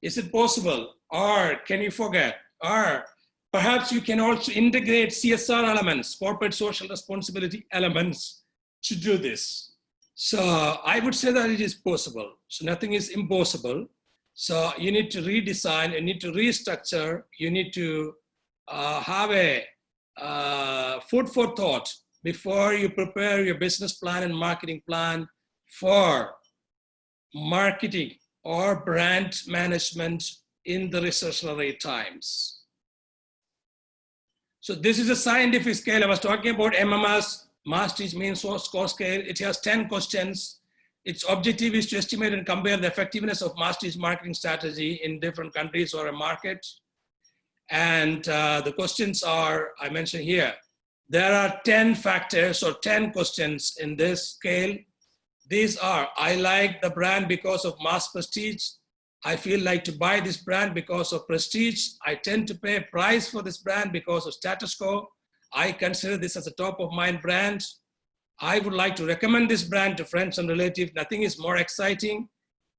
Is it possible, or can you forget? Or perhaps you can also integrate CSR elements, corporate social responsibility elements to do this. So I would say that it is possible. So nothing is impossible. So you need to redesign, you need to restructure, you need to have a food for thought before you prepare your business plan and marketing plan for marketing or brand management in the recessionary times. So this is a scientific scale. I was talking about MMS, Masstige mean source score scale. It has 10 questions. Its objective is to estimate and compare the effectiveness of Masstige marketing strategy in different countries or a market. And the questions are, I mentioned here, there are 10 factors or 10 questions in this scale. These are, I like the brand because of mass prestige. I feel like to buy this brand because of prestige. I tend to pay a price for this brand because of status quo. I consider this as a top of mind brand. I would like to recommend this brand to friends and relatives. Nothing is more exciting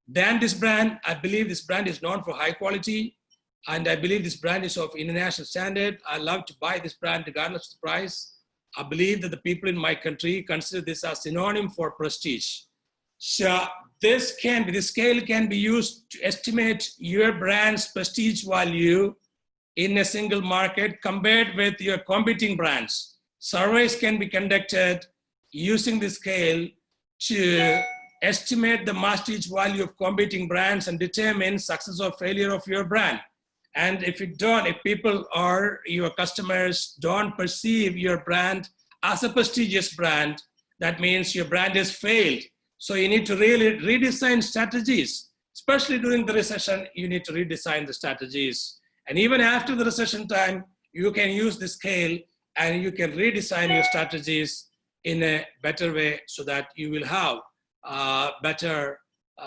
than this brand. I believe this brand is known for high quality, and I believe this brand is of international standard. I love to buy this brand regardless of the price. I believe that the people in my country consider this as synonym for prestige. So this scale can be used to estimate your brand's prestige value in a single market compared with your competing brands. Surveys can be conducted using this scale to estimate the Masstige value of competing brands and determine success or failure of your brand. And if people or your customers don't perceive your brand as a prestigious brand, that means your brand has failed. So you need to really redesign strategies, especially during the recession. You need to redesign the strategies. And even after the recession time, you can use the scale and you can redesign your strategies in a better way so that you will have better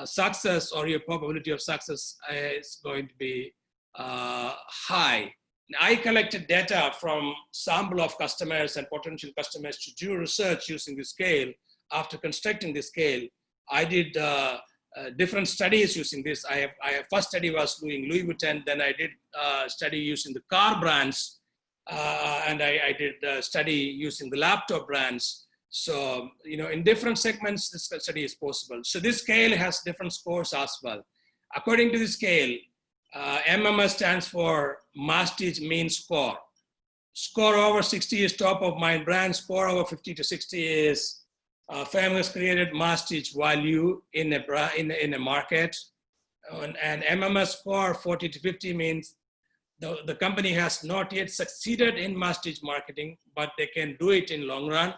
success, or your probability of success is going to be high. I collected data from sample of customers and potential customers to do research using the scale. After constructing the scale, I did different studies using this. First study was doing Louis Vuitton, then I did study using the car brands, and I did study using the laptop brands. So, in different segments, this study is possible. So this scale has different scores as well. According to the scale, MMS stands for Masstige Mean Score. Score over 60 is top of mind brand. Score over 50 to 60 is famous created Masstige value in a market. And MMS score 40 to 50 means the company has not yet succeeded in Masstige marketing, but they can do it in long run.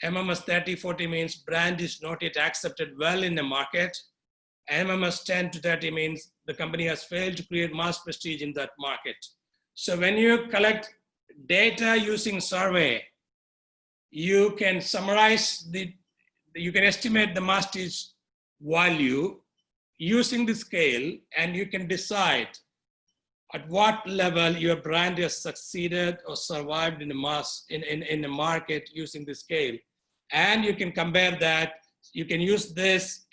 MMS 30, 40 means brand is not yet accepted well in the market. MMS 10 to 30 means the company has failed to create mass prestige in that market. So when you collect data using survey, you can summarize you can estimate the Masstige value using the scale, and you can decide at what level your brand has succeeded or survived in the market using the scale. And you can compare that. You can use this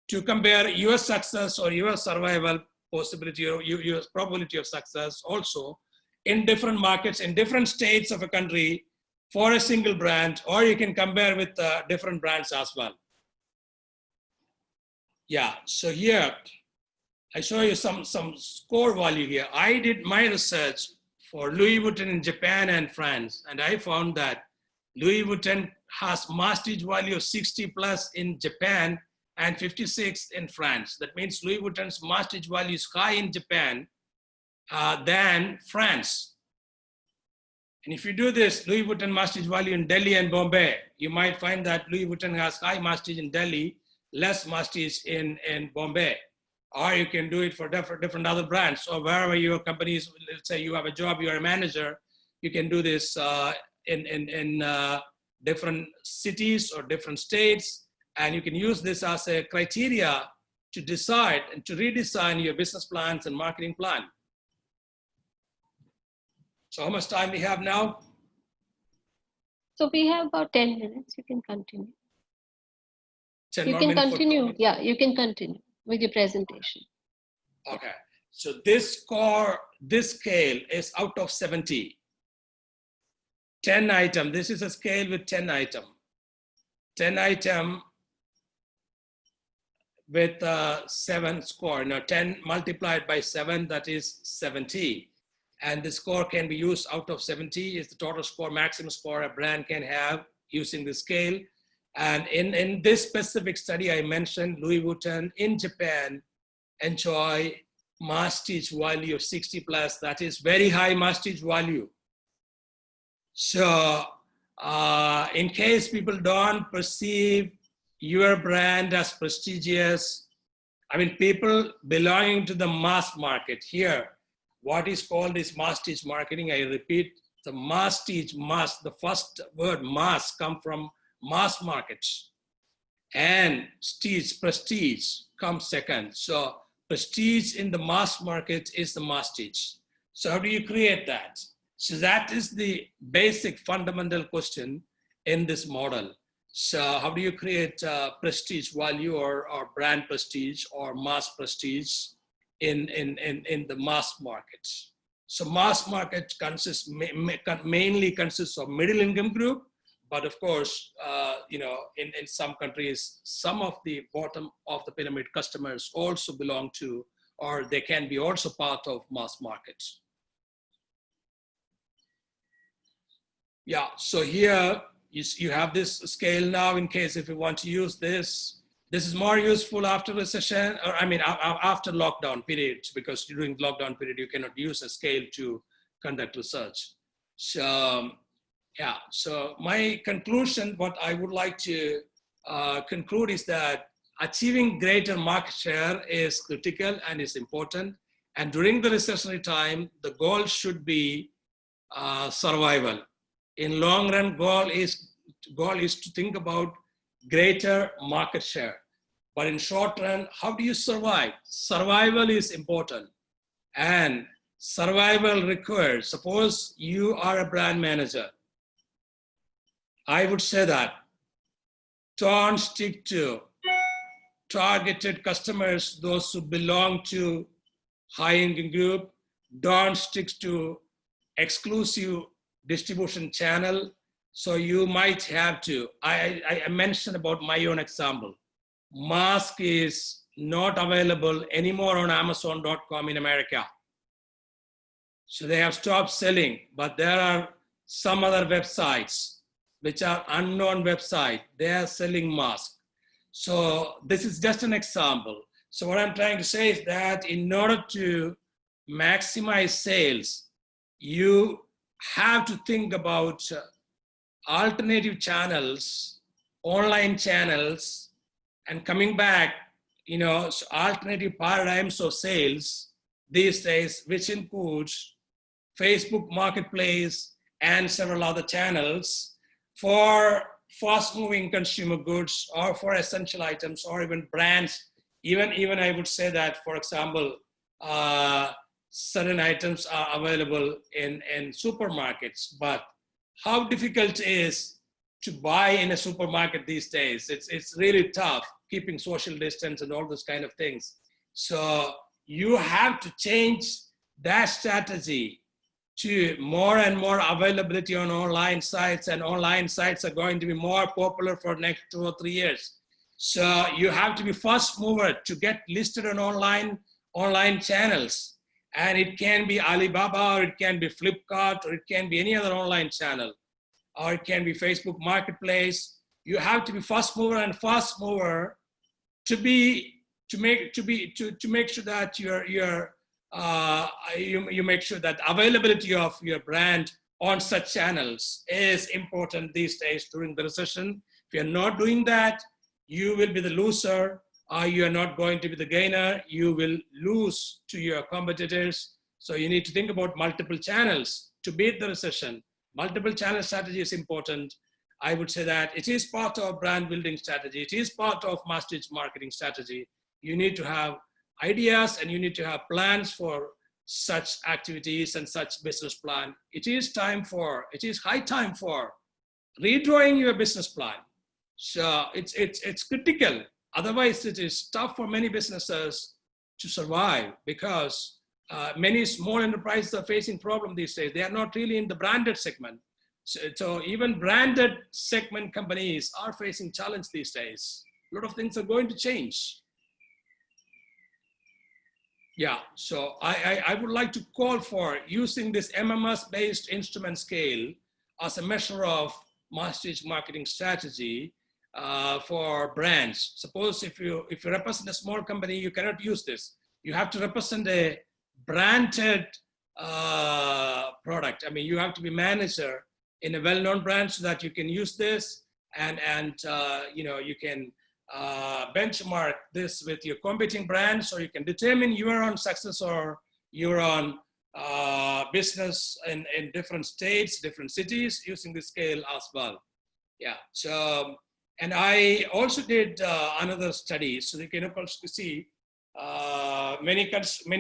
to compare your success or your survival possibility or your probability of success also in different markets, in different states of a country for a single brand, or you can compare with different brands as well. Yeah, so here, I show you some score value here. I did my research for Louis Vuitton in Japan and France, and I found that Louis Vuitton has Masstige value of 60 plus in Japan and 56 in France. That means Louis Vuitton's Masstige value is high in Japan than France. And if you do this Louis Vuitton Masstige value in Delhi and Bombay, you might find that Louis Vuitton has high Masstige in Delhi, less Masstige in Bombay. Or you can do it for different other brands, or wherever your company is. Let's say you have a job, you're a manager, you can do this in different cities or different states, and you can use this as a criteria to decide and to redesign your business plans and marketing plan. So how much time we have now? So we have about 10 minutes. You can continue. 10 you more can minutes continue. Yeah, you can continue with your presentation. Okay. So this scale is out of 70. 10 item. This is a scale with 10 item. 10 item with 7 score. Now 10 multiplied by 7, that is 70. And the score can be used out of 70 is the total score, maximum score a brand can have using the scale. And in this specific study, I mentioned Louis Vuitton in Japan enjoy Masstige value of 60 plus. That is very high Masstige value. So in case people don't perceive your brand as prestigious, I mean, people belonging to the mass market here, what is called is Masstige marketing. I repeat, the Masstige, the first word mass come from mass markets. and prestige comes second. So prestige in the mass market is the Masstige. So how do you create that? So that is the basic fundamental question in this model. So how do you create prestige value or brand prestige or mass prestige in the mass market? So mass market mainly consists of middle income group, but of course, in some countries, some of the bottom of the pyramid customers also belong to, or they can be also part of mass markets. Yeah, so here you have this scale now in case if you want to use this. This is more useful after recession, or I mean, after lockdown periods, because during lockdown period, you cannot use a scale to conduct research. So, yeah, so my conclusion, what I would like to conclude is that achieving greater market share is critical and is important. And during the recessionary time, the goal should be survival. In long run, goal is to think about greater market share. But in short run, how do you survive? Survival is important. And survival requires, suppose you are a brand manager. I would say that don't stick to targeted customers, those who belong to high income group. Don't stick to exclusive distribution channel. So you might have to, I mentioned about my own example. Mask is not available anymore on Amazon.com in America. So they have stopped selling, but there are some other websites which are unknown website. They are selling masks. So this is just an example. So what I'm trying to say is that in order to maximize sales, you have to think about alternative channels, online channels, and coming back, so alternative paradigms of sales these days, which includes Facebook Marketplace and several other channels for fast-moving consumer goods or for essential items or even brands. Even I would say that, for example, certain items are available in supermarkets, but how difficult it is to buy in a supermarket these days. It's really tough, keeping social distance and all those kind of things. So you have to change that strategy to more and more availability on online sites, and online sites are going to be more popular for the next 2 or 3 years. So you have to be first mover to get listed on online channels. And it can be Alibaba, or it can be Flipkart, or it can be any other online channel, or it can be Facebook Marketplace. You have to be fast mover and fast mover to make sure that you make sure that availability of your brand on such channels is important these days during the recession. If you're not doing that, you will be the loser, or you are not going to be the gainer. You will lose to your competitors. So you need to think about multiple channels to beat the recession. Multiple channel strategy is important. I would say that it is part of brand building strategy. It is part of Masstige marketing strategy. You need to have ideas and you need to have plans for such activities and such business plan. It is high time for redrawing your business plan. So it's critical. Otherwise, it is tough for many businesses to survive, because many small enterprises are facing problem these days. They are not really in the branded segment. So even branded segment companies are facing challenge these days. A lot of things are going to change. Yeah, so I would like to call for using this MMS-based instrument scale as a measure of Masstige marketing strategy for brands. Suppose if you represent a small company, you cannot use this. You have to represent a branded product. I mean, you have to be manager in a well-known brand so that you can use this, and you can benchmark this with your competing brands, so you can determine your own success or your own business in different states, different cities, using this scale as well. Yeah. So And I also did another study, so you can also see many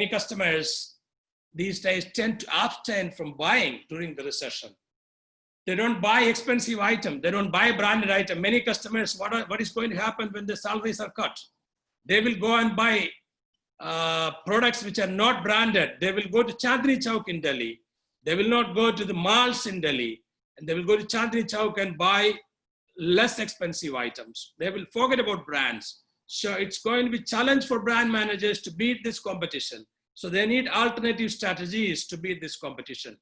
customers these days tend to abstain from buying during the recession. They don't buy expensive item. They don't buy branded item. Many customers, what is going to happen when the salaries are cut? They will go and buy products which are not branded. They will go to Chandni Chowk in Delhi. They will not go to the malls in Delhi. And they will go to Chandni Chowk and buy less expensive items. They will forget about brands. So it's going to be a challenge for brand managers to beat this competition. So they need alternative strategies to beat this competition.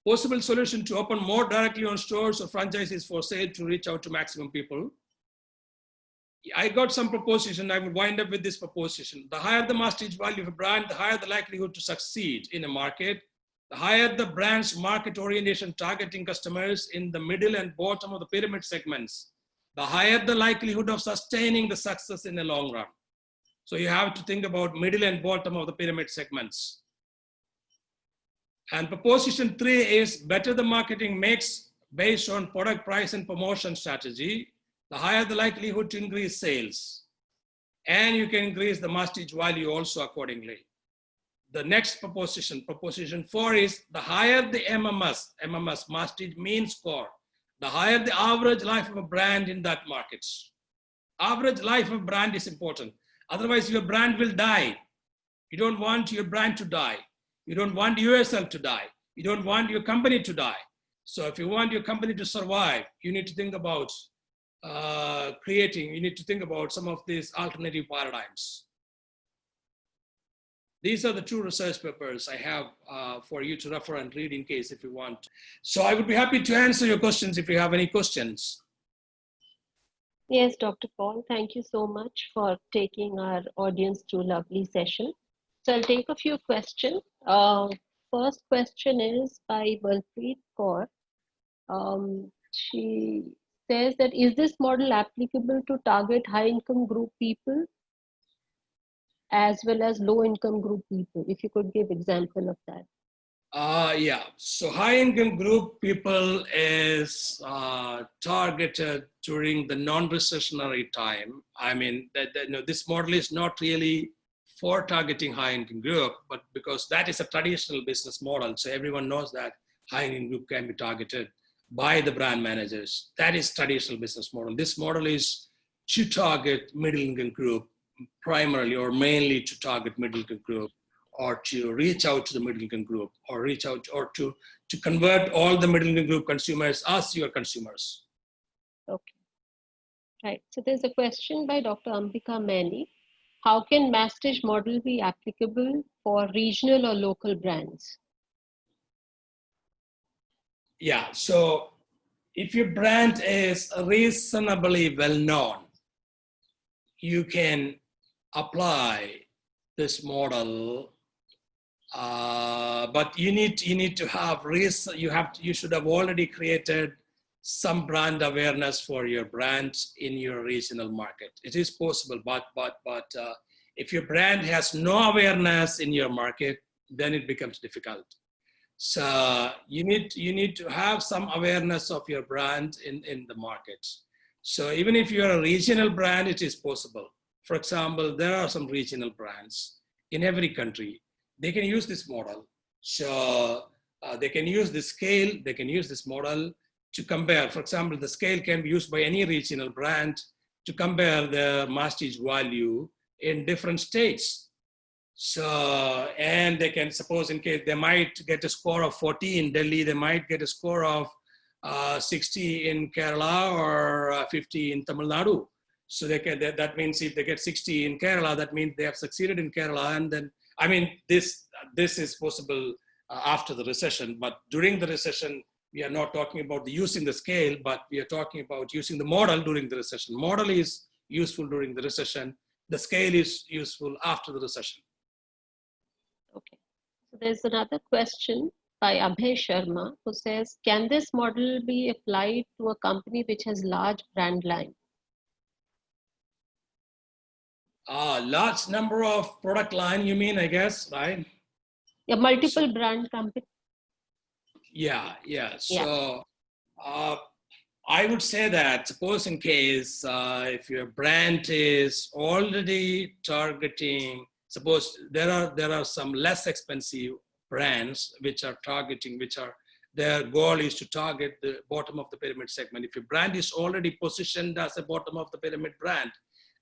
Possible solution to open more directly on stores or franchises for sale to reach out to maximum people. I got some proposition. I would wind up with this proposition. The higher the Masstige value of a brand, the higher the likelihood to succeed in a market. The higher the brand's market orientation targeting customers in the middle and bottom of the pyramid segments, the higher the likelihood of sustaining the success in the long run. So you have to think about middle and bottom of the pyramid segments. And proposition 3 is better the marketing mix based on product price and promotion strategy, the higher the likelihood to increase sales. And you can increase the Masstige value also accordingly. The next proposition 4 is the higher the MMS, Masstige mean score, the higher the average life of a brand in that market. Average life of a brand is important. Otherwise your brand will die. You don't want your brand to die. You don't want yourself to die. You don't want your company to die. So if you want your company to survive, you need to think about you need to think about some of these alternative paradigms. These are the 2 research papers I have for you to refer and read in case if you want. So I would be happy to answer your questions if you have any questions. Yes, Dr. Paul, thank you so much for taking our audience through a lovely session. So I'll take a few questions. First question is by Balpreet Kaur. She says that, is this model applicable to target high income group people as well as low income group people? If you could give example of that. Yeah, so high income group people is targeted during the non-recessionary time. I mean, this model is not really for targeting high income group, but because that is a traditional business model. So everyone knows that high income group can be targeted by the brand managers. That is traditional business model. This model is to target middle income group primarily or mainly to target middle income group, or to reach out to the middle income group, or reach out or to convert all the middle income group consumers as your consumers. Okay. Right. So there's a question by Dr. Ambika Maini. How can Masstige model be applicable for regional or local brands? Yeah, so if your brand is reasonably well known, you can apply this model, but you need to have you should have already created some brand awareness for your brand in your regional market. It is possible, but if your brand has no awareness in your market, then it becomes difficult. So you need to have some awareness of your brand in the market. So even if you're a regional brand, it is possible. For example, there are some regional brands in every country. They can use this model. So they can use this scale, they can use this model to compare. For example, the scale can be used by any regional brand to compare the Masstige value in different states. So, and they can suppose in case they might get a score of 40 in Delhi, they might get a score of 60 in Kerala or 50 in Tamil Nadu. So they can, that means if they get 60 in Kerala, that means they have succeeded in Kerala. And then, I mean, this is possible after the recession, but during the recession, we are not talking about using the scale, but we are talking about using the model during the recession. Model is useful during the recession. The scale is useful after the recession. Okay. So there's another question by Abhay Sharma who says, can this model be applied to a company which has large brand line? Large number of product line, you mean, I guess, right? Yeah, multiple brand company. Yeah. So I would say that suppose in case if your brand is already targeting, suppose there are some less expensive brands which are targeting, which are their goal is to target the bottom of the pyramid segment. If your brand is already positioned as a bottom of the pyramid brand,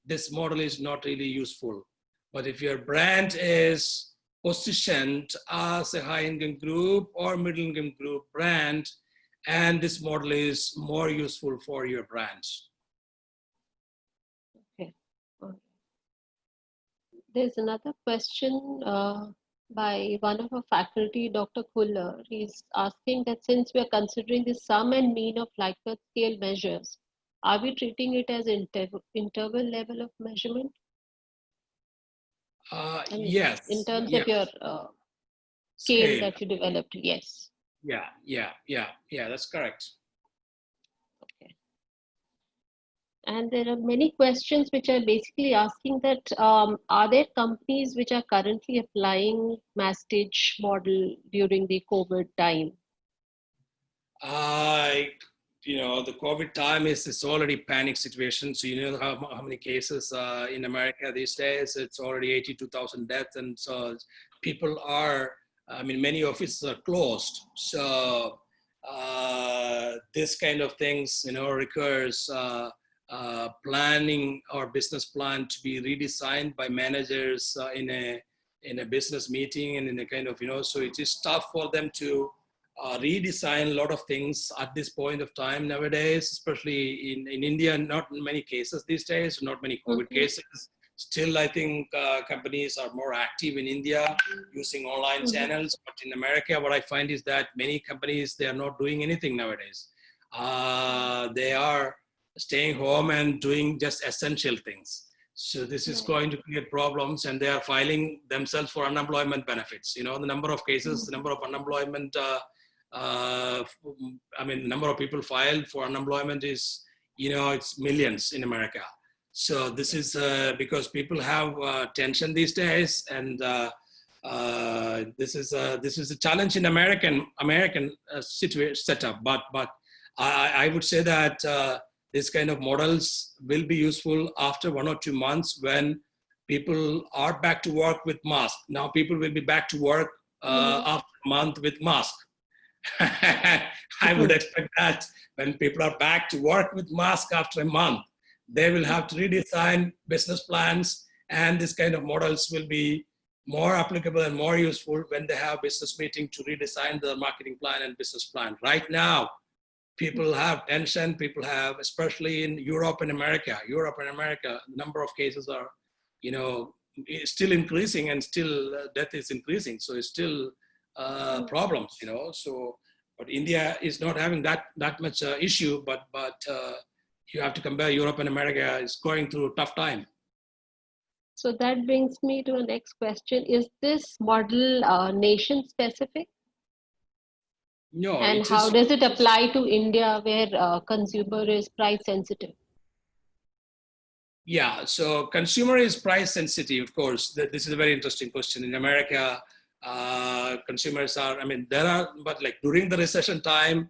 this model is not really useful. But if your brand is positioned as a high income group or middle income group brand, and this model is more useful for your brands. Okay. There's another question by one of our faculty, Dr. Kuller. He's asking that since we are considering the sum and mean of Likert scale measures, are we treating it as interval level of measurement? Yes. In terms Yeah. of your scale that you developed, yes. Yeah, that's correct. Okay. And there are many questions which are basically asking that are there companies which are currently applying Masstige model during the COVID time? The COVID time is already panic situation. So you know how many cases in America these days? It's already 82,000 deaths, and so people are. I mean, many offices are closed. So this kind of things, requires planning or business plan to be redesigned by managers in a business meeting and in a kind of So it is tough for them to redesign a lot of things at this point of time nowadays, especially in India. Not many cases these days, not many COVID cases. Still, I think companies are more active in India using online channels. But in America, what I find is that many companies, they are not doing anything nowadays. They are staying home and doing just essential things. So this is going to create problems, and they are filing themselves for unemployment benefits. The number of cases, the number of unemployment, number of people filed for unemployment is, it's millions in America. So this is because people have tension these days, and this is a challenge in American setup. But I would say that this kind of models will be useful after 1 or 2 months when people are back to work with mask. Now people will be back to work after a month with mask. I would expect that when people are back to work with mask after a month, they will have to redesign business plans, and this kind of models will be more applicable and more useful when they have business meeting to redesign the marketing plan and business plan. Right now, people have tension, people have, especially in Europe and America, the number of cases are, still increasing, and still death is increasing. So it's still problems, So, but India is not having that much issue, but you have to compare Europe and America is going through a tough time. So that brings me to a next question. Is this model nation specific? No. And how does it apply to India, where consumer is price sensitive? Yeah, so consumer is price sensitive, of course. This is a very interesting question. In America, consumers are, but like during the recession time,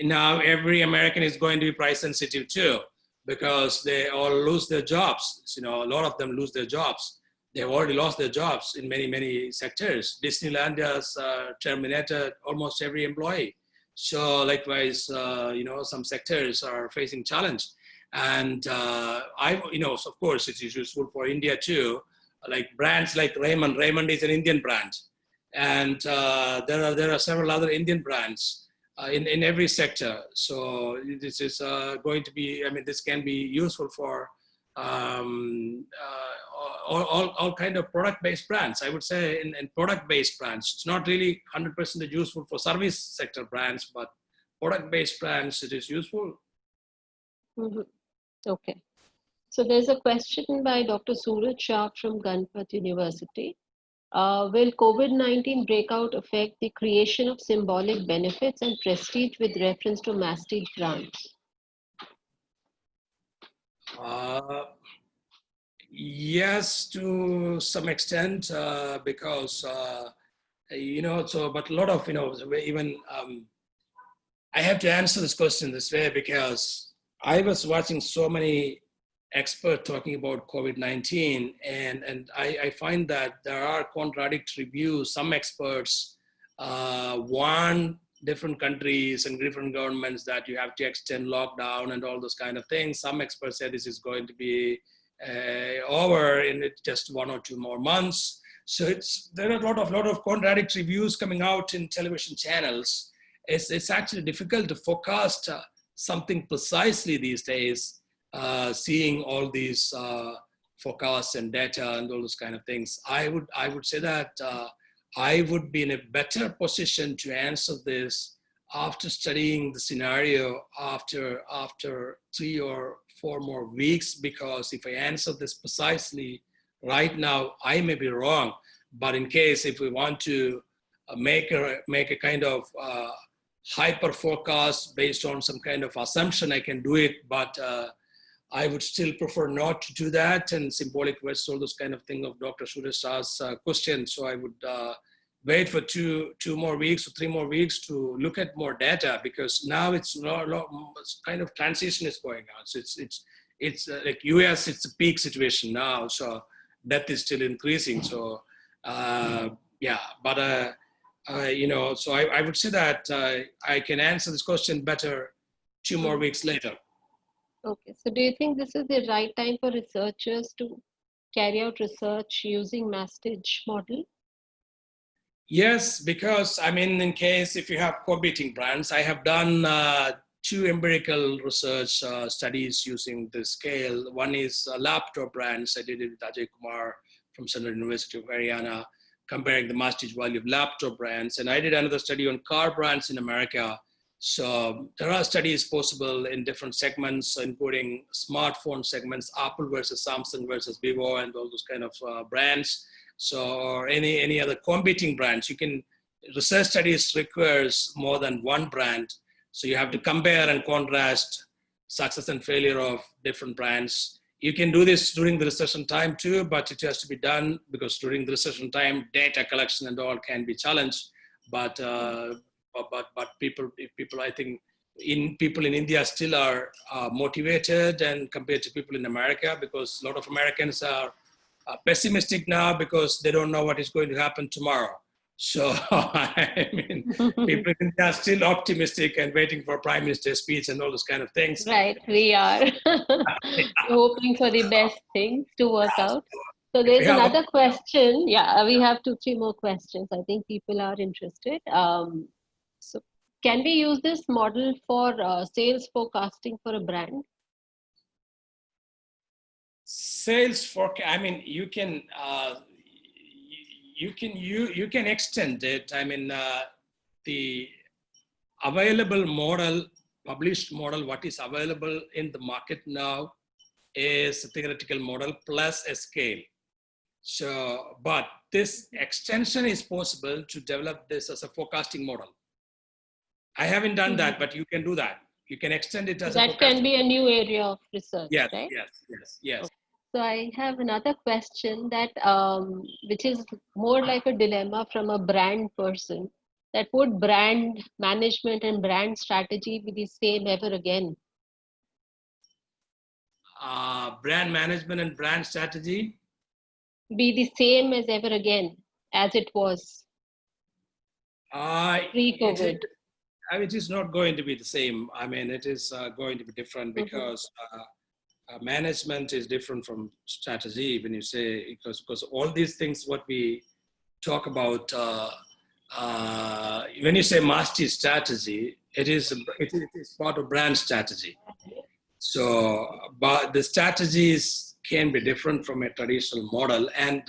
now every American is going to be price sensitive too, because they all lose their jobs. A lot of them lose their jobs. They've already lost their jobs in many sectors. Disneyland has terminated almost every employee. So likewise, some sectors are facing challenge. And so of course, it is useful for India too. Like brands like Raymond. Raymond is an Indian brand, and there are several other Indian brands in every sector. So this is going to be. This can be useful for all kind of product-based brands. I would say in product-based brands, it's not really 100% useful for service sector brands, but product-based brands, it is useful. Okay. So there's a question by Dr. Suraj Shah from Ganpat University. Will COVID-19 breakout affect the creation of symbolic benefits and prestige with reference to Masstige grants? Yes, to some extent, because, but a lot of, even I have to answer this question this way because I was watching so many experts talking about COVID-19, and I find that there are contradictory views. Some experts want different countries and different governments that you have to extend lockdown and all those kind of things. Some experts say this is going to be over in just 1 or 2 more months. So there are a lot of contradictory views coming out in television channels. It's actually difficult to forecast something precisely these days, seeing all these forecasts and data and all those kind of things. I would say that I would be in a better position to answer this after studying the scenario after 3 or 4 more weeks, because if I answer this precisely right now, I may be wrong. But in case if we want to make a kind of hyper forecast based on some kind of assumption, I can do it, but I would still prefer not to do that. And symbolic words, all those kind of thing of Dr. Suresh's question. So I would wait for two more weeks or 3 more weeks to look at more data, because now it's kind of transition is going on. So it's like US, it's a peak situation now. So death is still increasing. So yeah, but so I would say that I can answer this question better 2 more weeks later. Okay, so do you think this is the right time for researchers to carry out research using Masstige model? Yes, because I mean, in case if you have competing brands, I have done 2 empirical research studies using this scale. One is laptop brands. I did it with Ajay Kumar from Central University of Haryana, comparing the Masstige value of laptop brands. And I did another study on car brands in America. So there are studies possible in different segments, including smartphone segments, Apple versus Samsung versus Vivo, and all those kind of brands. So, or any other competing brands. Research studies requires more than one brand. So you have to compare and contrast success and failure of different brands. You can do this during the recession time too, but it has to be done because during the recession time, data collection and all can be challenged. But people, I think, people in India still are motivated, and compared to people in America, because a lot of Americans are pessimistic now because they don't know what is going to happen tomorrow. So I mean, people in India are still optimistic and waiting for Prime Minister's speech and all those kind of things. Right, we are hoping for the best things to work out. So If we there's have, another question. Yeah, we have 2, 3 more questions. I think people are interested. So can we use this model for sales forecasting for a brand? sales forecast, I mean, you can extend it. I mean, the available model, published model, what is available in the market now is a theoretical model plus a scale. So, but this extension is possible to develop this as a forecasting model. I haven't done that, but you can do that. You can extend it as a That can forecasting. be a new area of research, Yes, right? yes. Okay. So I have another question that which is more like a dilemma from a brand person. That would brand management and brand strategy be the same ever again? Brand management and brand strategy. Be the same as ever again as it was pre-COVID? It is not going to be the same. I mean, it is going to be different because management is different from strategy. When you say, because all these things, what we talk about, when you say mastery strategy, it is part of brand strategy. So, but the strategies can be different from a traditional model. And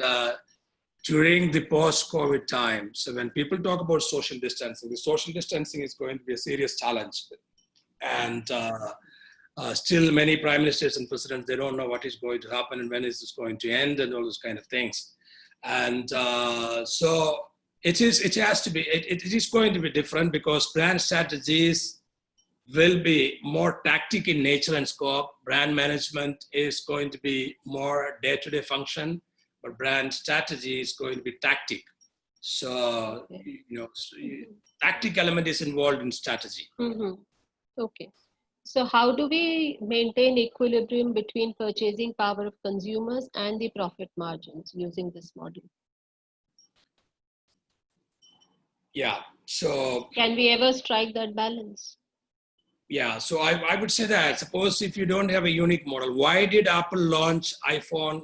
during the post-COVID time, so when people talk about social distancing, the social distancing is going to be a serious challenge. And still many prime ministers and presidents, they don't know what is going to happen and when is this going to end and all those kind of things. And so it is going to be different because brand strategies will be more tactic in nature and scope. Brand management is going to be more day-to-day function, but brand strategy is going to be tactic. So, tactic element is involved in strategy. Okay. So how do we maintain equilibrium between purchasing power of consumers and the profit margins using this model? Yeah. So Can we ever strike that balance? yeah, so I would say that suppose if you don't have a unique model, why did Apple launch iPhone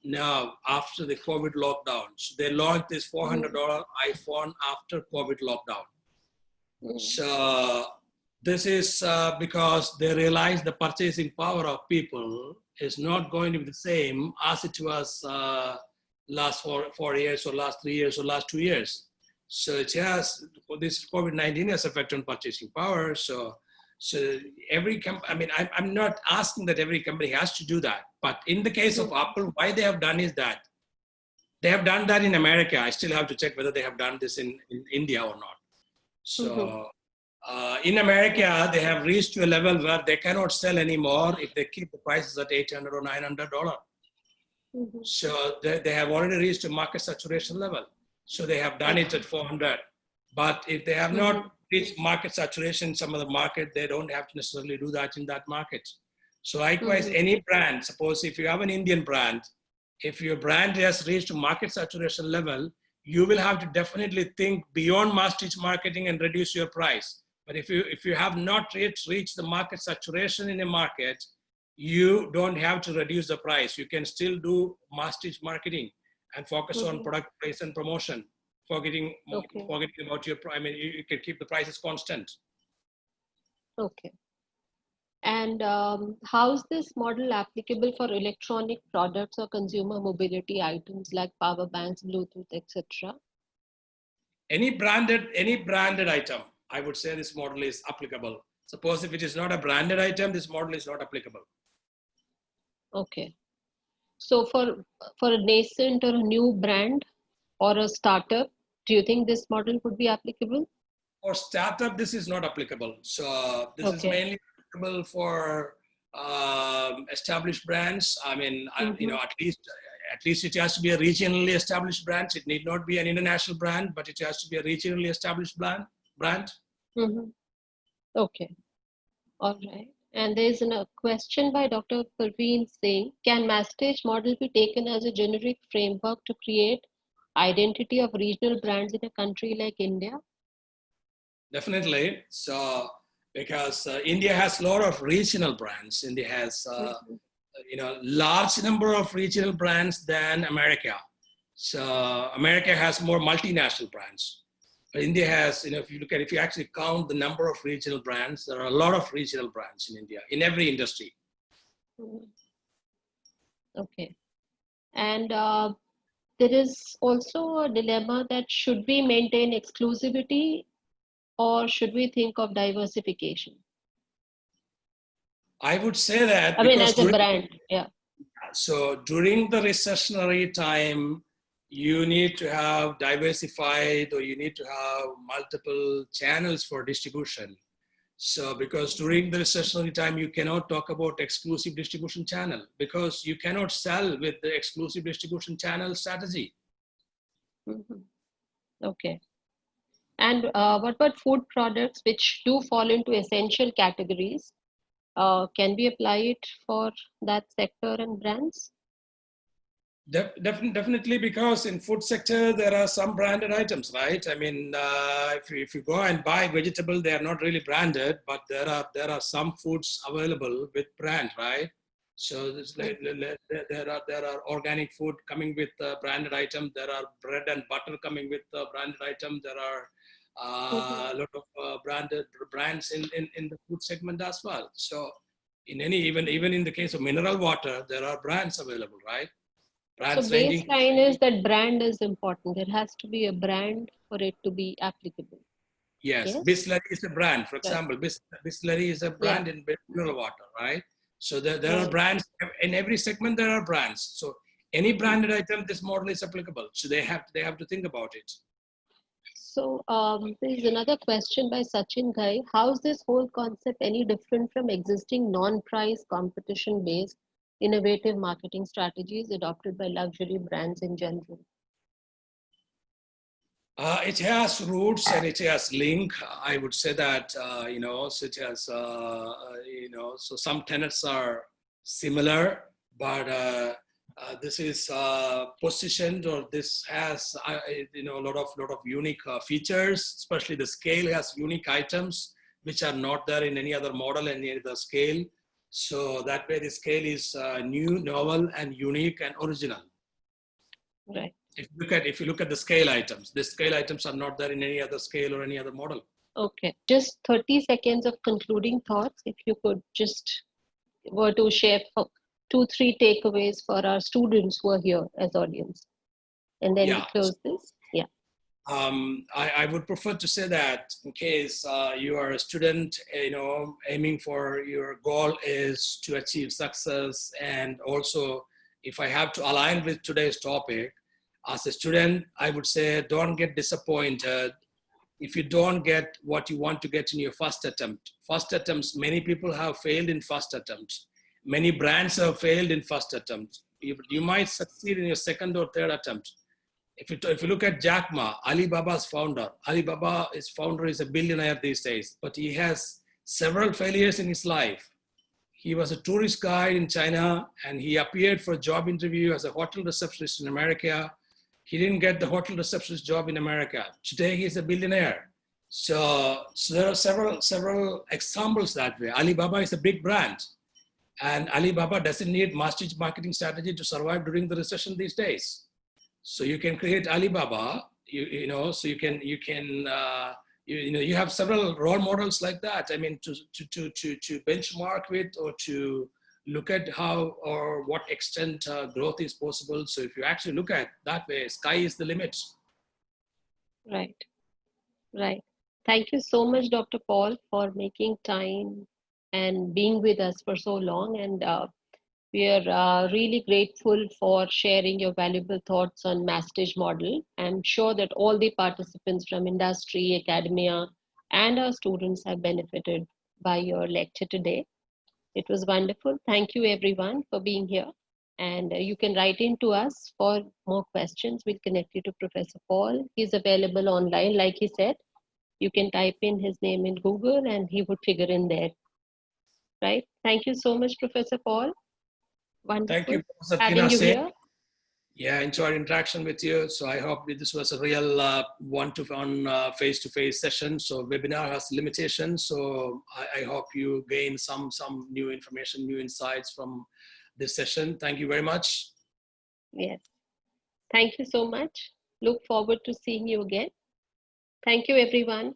now after the COVID lockdowns? They launched this $400 iPhone after COVID lockdown. So this is because they realize the purchasing power of people is not going to be the same as it was last 4 years or last 3 years or last 2 years. So it has, this COVID-19 has effect on purchasing power. So every company, I mean, I'm not asking that every company has to do that. But in the case of Apple, why they have done is that they have done that in America. I still have to check whether they have done this in India or not. So in America, they have reached to a level where they cannot sell anymore if they keep the prices at $800 or $900. So they have already reached a market saturation level. So they have done it at 400. But if they have not reached market saturation in some of the market, they don't have to necessarily do that in that market. So likewise, any brand, suppose if you have an Indian brand, if your brand has reached market saturation level, you will have to definitely think beyond Masstige Marketing and reduce your price. But if you have not reached the market saturation in a market, you don't have to reduce the price. You can still do Masstige Marketing and focus on product price and promotion, forgetting about your, I mean, you can keep the prices constant. Okay. And how is this model applicable for electronic products or consumer mobility items like power banks, Bluetooth, etc.? Any branded item, I would say this model is applicable. Suppose if it is not a branded item, this model is not applicable. Okay. So for a nascent or a new brand or a startup, do you think this model would be applicable? For startup, this is not applicable. So this is mainly applicable for established brands. I mean, you know, at least it has to be a regionally established brand. It need not be an international brand, but it has to be a regionally established brand. Okay. All right. And there's a question by Dr. Parveen saying, can Masstige model be taken as a generic framework to create identity of regional brands in a country like India? Definitely. So because India has a lot of regional brands. India has you know, large number of regional brands than America. So America has more multinational brands. But India has, you know, if you actually count the number of regional brands, there are a lot of regional brands in India, in every industry. Okay. And there is also a dilemma that should we maintain exclusivity or should we think of diversification? I would say that I mean, as a brand, yeah. So during the recessionary time, you need to have diversified, or you need to have multiple channels for distribution. So because during the recessionary time, you cannot talk about exclusive distribution channel because you cannot sell with the exclusive distribution channel strategy. Okay. And what about food products which do fall into essential categories? Can we apply it for that sector and brands? Definitely, because in food sector, there are some branded items, right? I mean, if you go and buy vegetable, they are not really branded, but there are some foods available with brand, right? So there are organic food coming with branded item. There are bread and butter coming with branded item. There are a lot of branded brands in the food segment as well. So in even in the case of mineral water, there are brands available, right? So baseline is that brand is important. There has to be a brand for it to be applicable. Yes, Bisleri is a brand. For example, Bisleri is a brand in mineral water, right? So there are brands in every segment. There are brands. So any branded item, this model is applicable. So they have to think about it. So there is another question by Sachin Ghai. How is this whole concept any different from existing non-price competition-based innovative marketing strategies adopted by luxury brands in general? It has roots and it has link. I would say that, so it has, so some tenets are similar, but this is positioned, or this has, a lot of unique features, especially the scale has unique items which are not there in any other model, any other scale. So that way the scale is new, novel, and unique and original. Right. If you look at the scale items are not there in any other scale or any other model. Okay. Just 30 seconds of concluding thoughts. If you could just were to share 2-3 takeaways for our students who are here as audience, and then we Yeah. close this. Yeah. I would prefer to say that in case you are a student, aiming for your goal is to achieve success. And also, if I have to align with today's topic, as a student, I would say don't get disappointed if you don't get what you want to get in your first attempt. First attempts, many people have failed in first attempts. Many brands have failed in first attempts. You might succeed in your second or third attempt. If you look at Jack Ma, Alibaba's founder, Alibaba's founder is a billionaire these days, but he has several failures in his life. He was a tourist guide in China, and he appeared for a job interview as a hotel receptionist in America. He didn't get the hotel receptionist job in America. Today, he's a billionaire. So there are several examples that way. Alibaba is a big brand, and Alibaba doesn't need Masstige marketing strategy to survive during the recession these days. So you can create Alibaba, so you have several role models like that. I mean, to benchmark with, or to look at how or what extent growth is possible. So if you actually look at that way, sky is the limit. Right. Right. Thank you so much, Dr. Paul, for making time and being with us for so long. And we are really grateful for sharing your valuable thoughts on Masstige model. I'm sure that all the participants from industry, academia, and our students have benefited by your lecture today. It was wonderful. Thank you, everyone, for being here. And you can write in to us for more questions. We'll connect you to Professor Paul. He's available online, like he said. You can type in his name in Google and he would figure in there. Right? Thank you so much, Professor Paul. Thank Wonderful you, Professor having Tina you Singh. here. Yeah, enjoyed interaction with you. So I hope this was a real one-to-one face-to-face session. So webinar has limitations. So I hope you gain some new information, new insights from this session. Thank you very much. Yes. Thank you so much. Look forward to seeing you again. Thank you, everyone.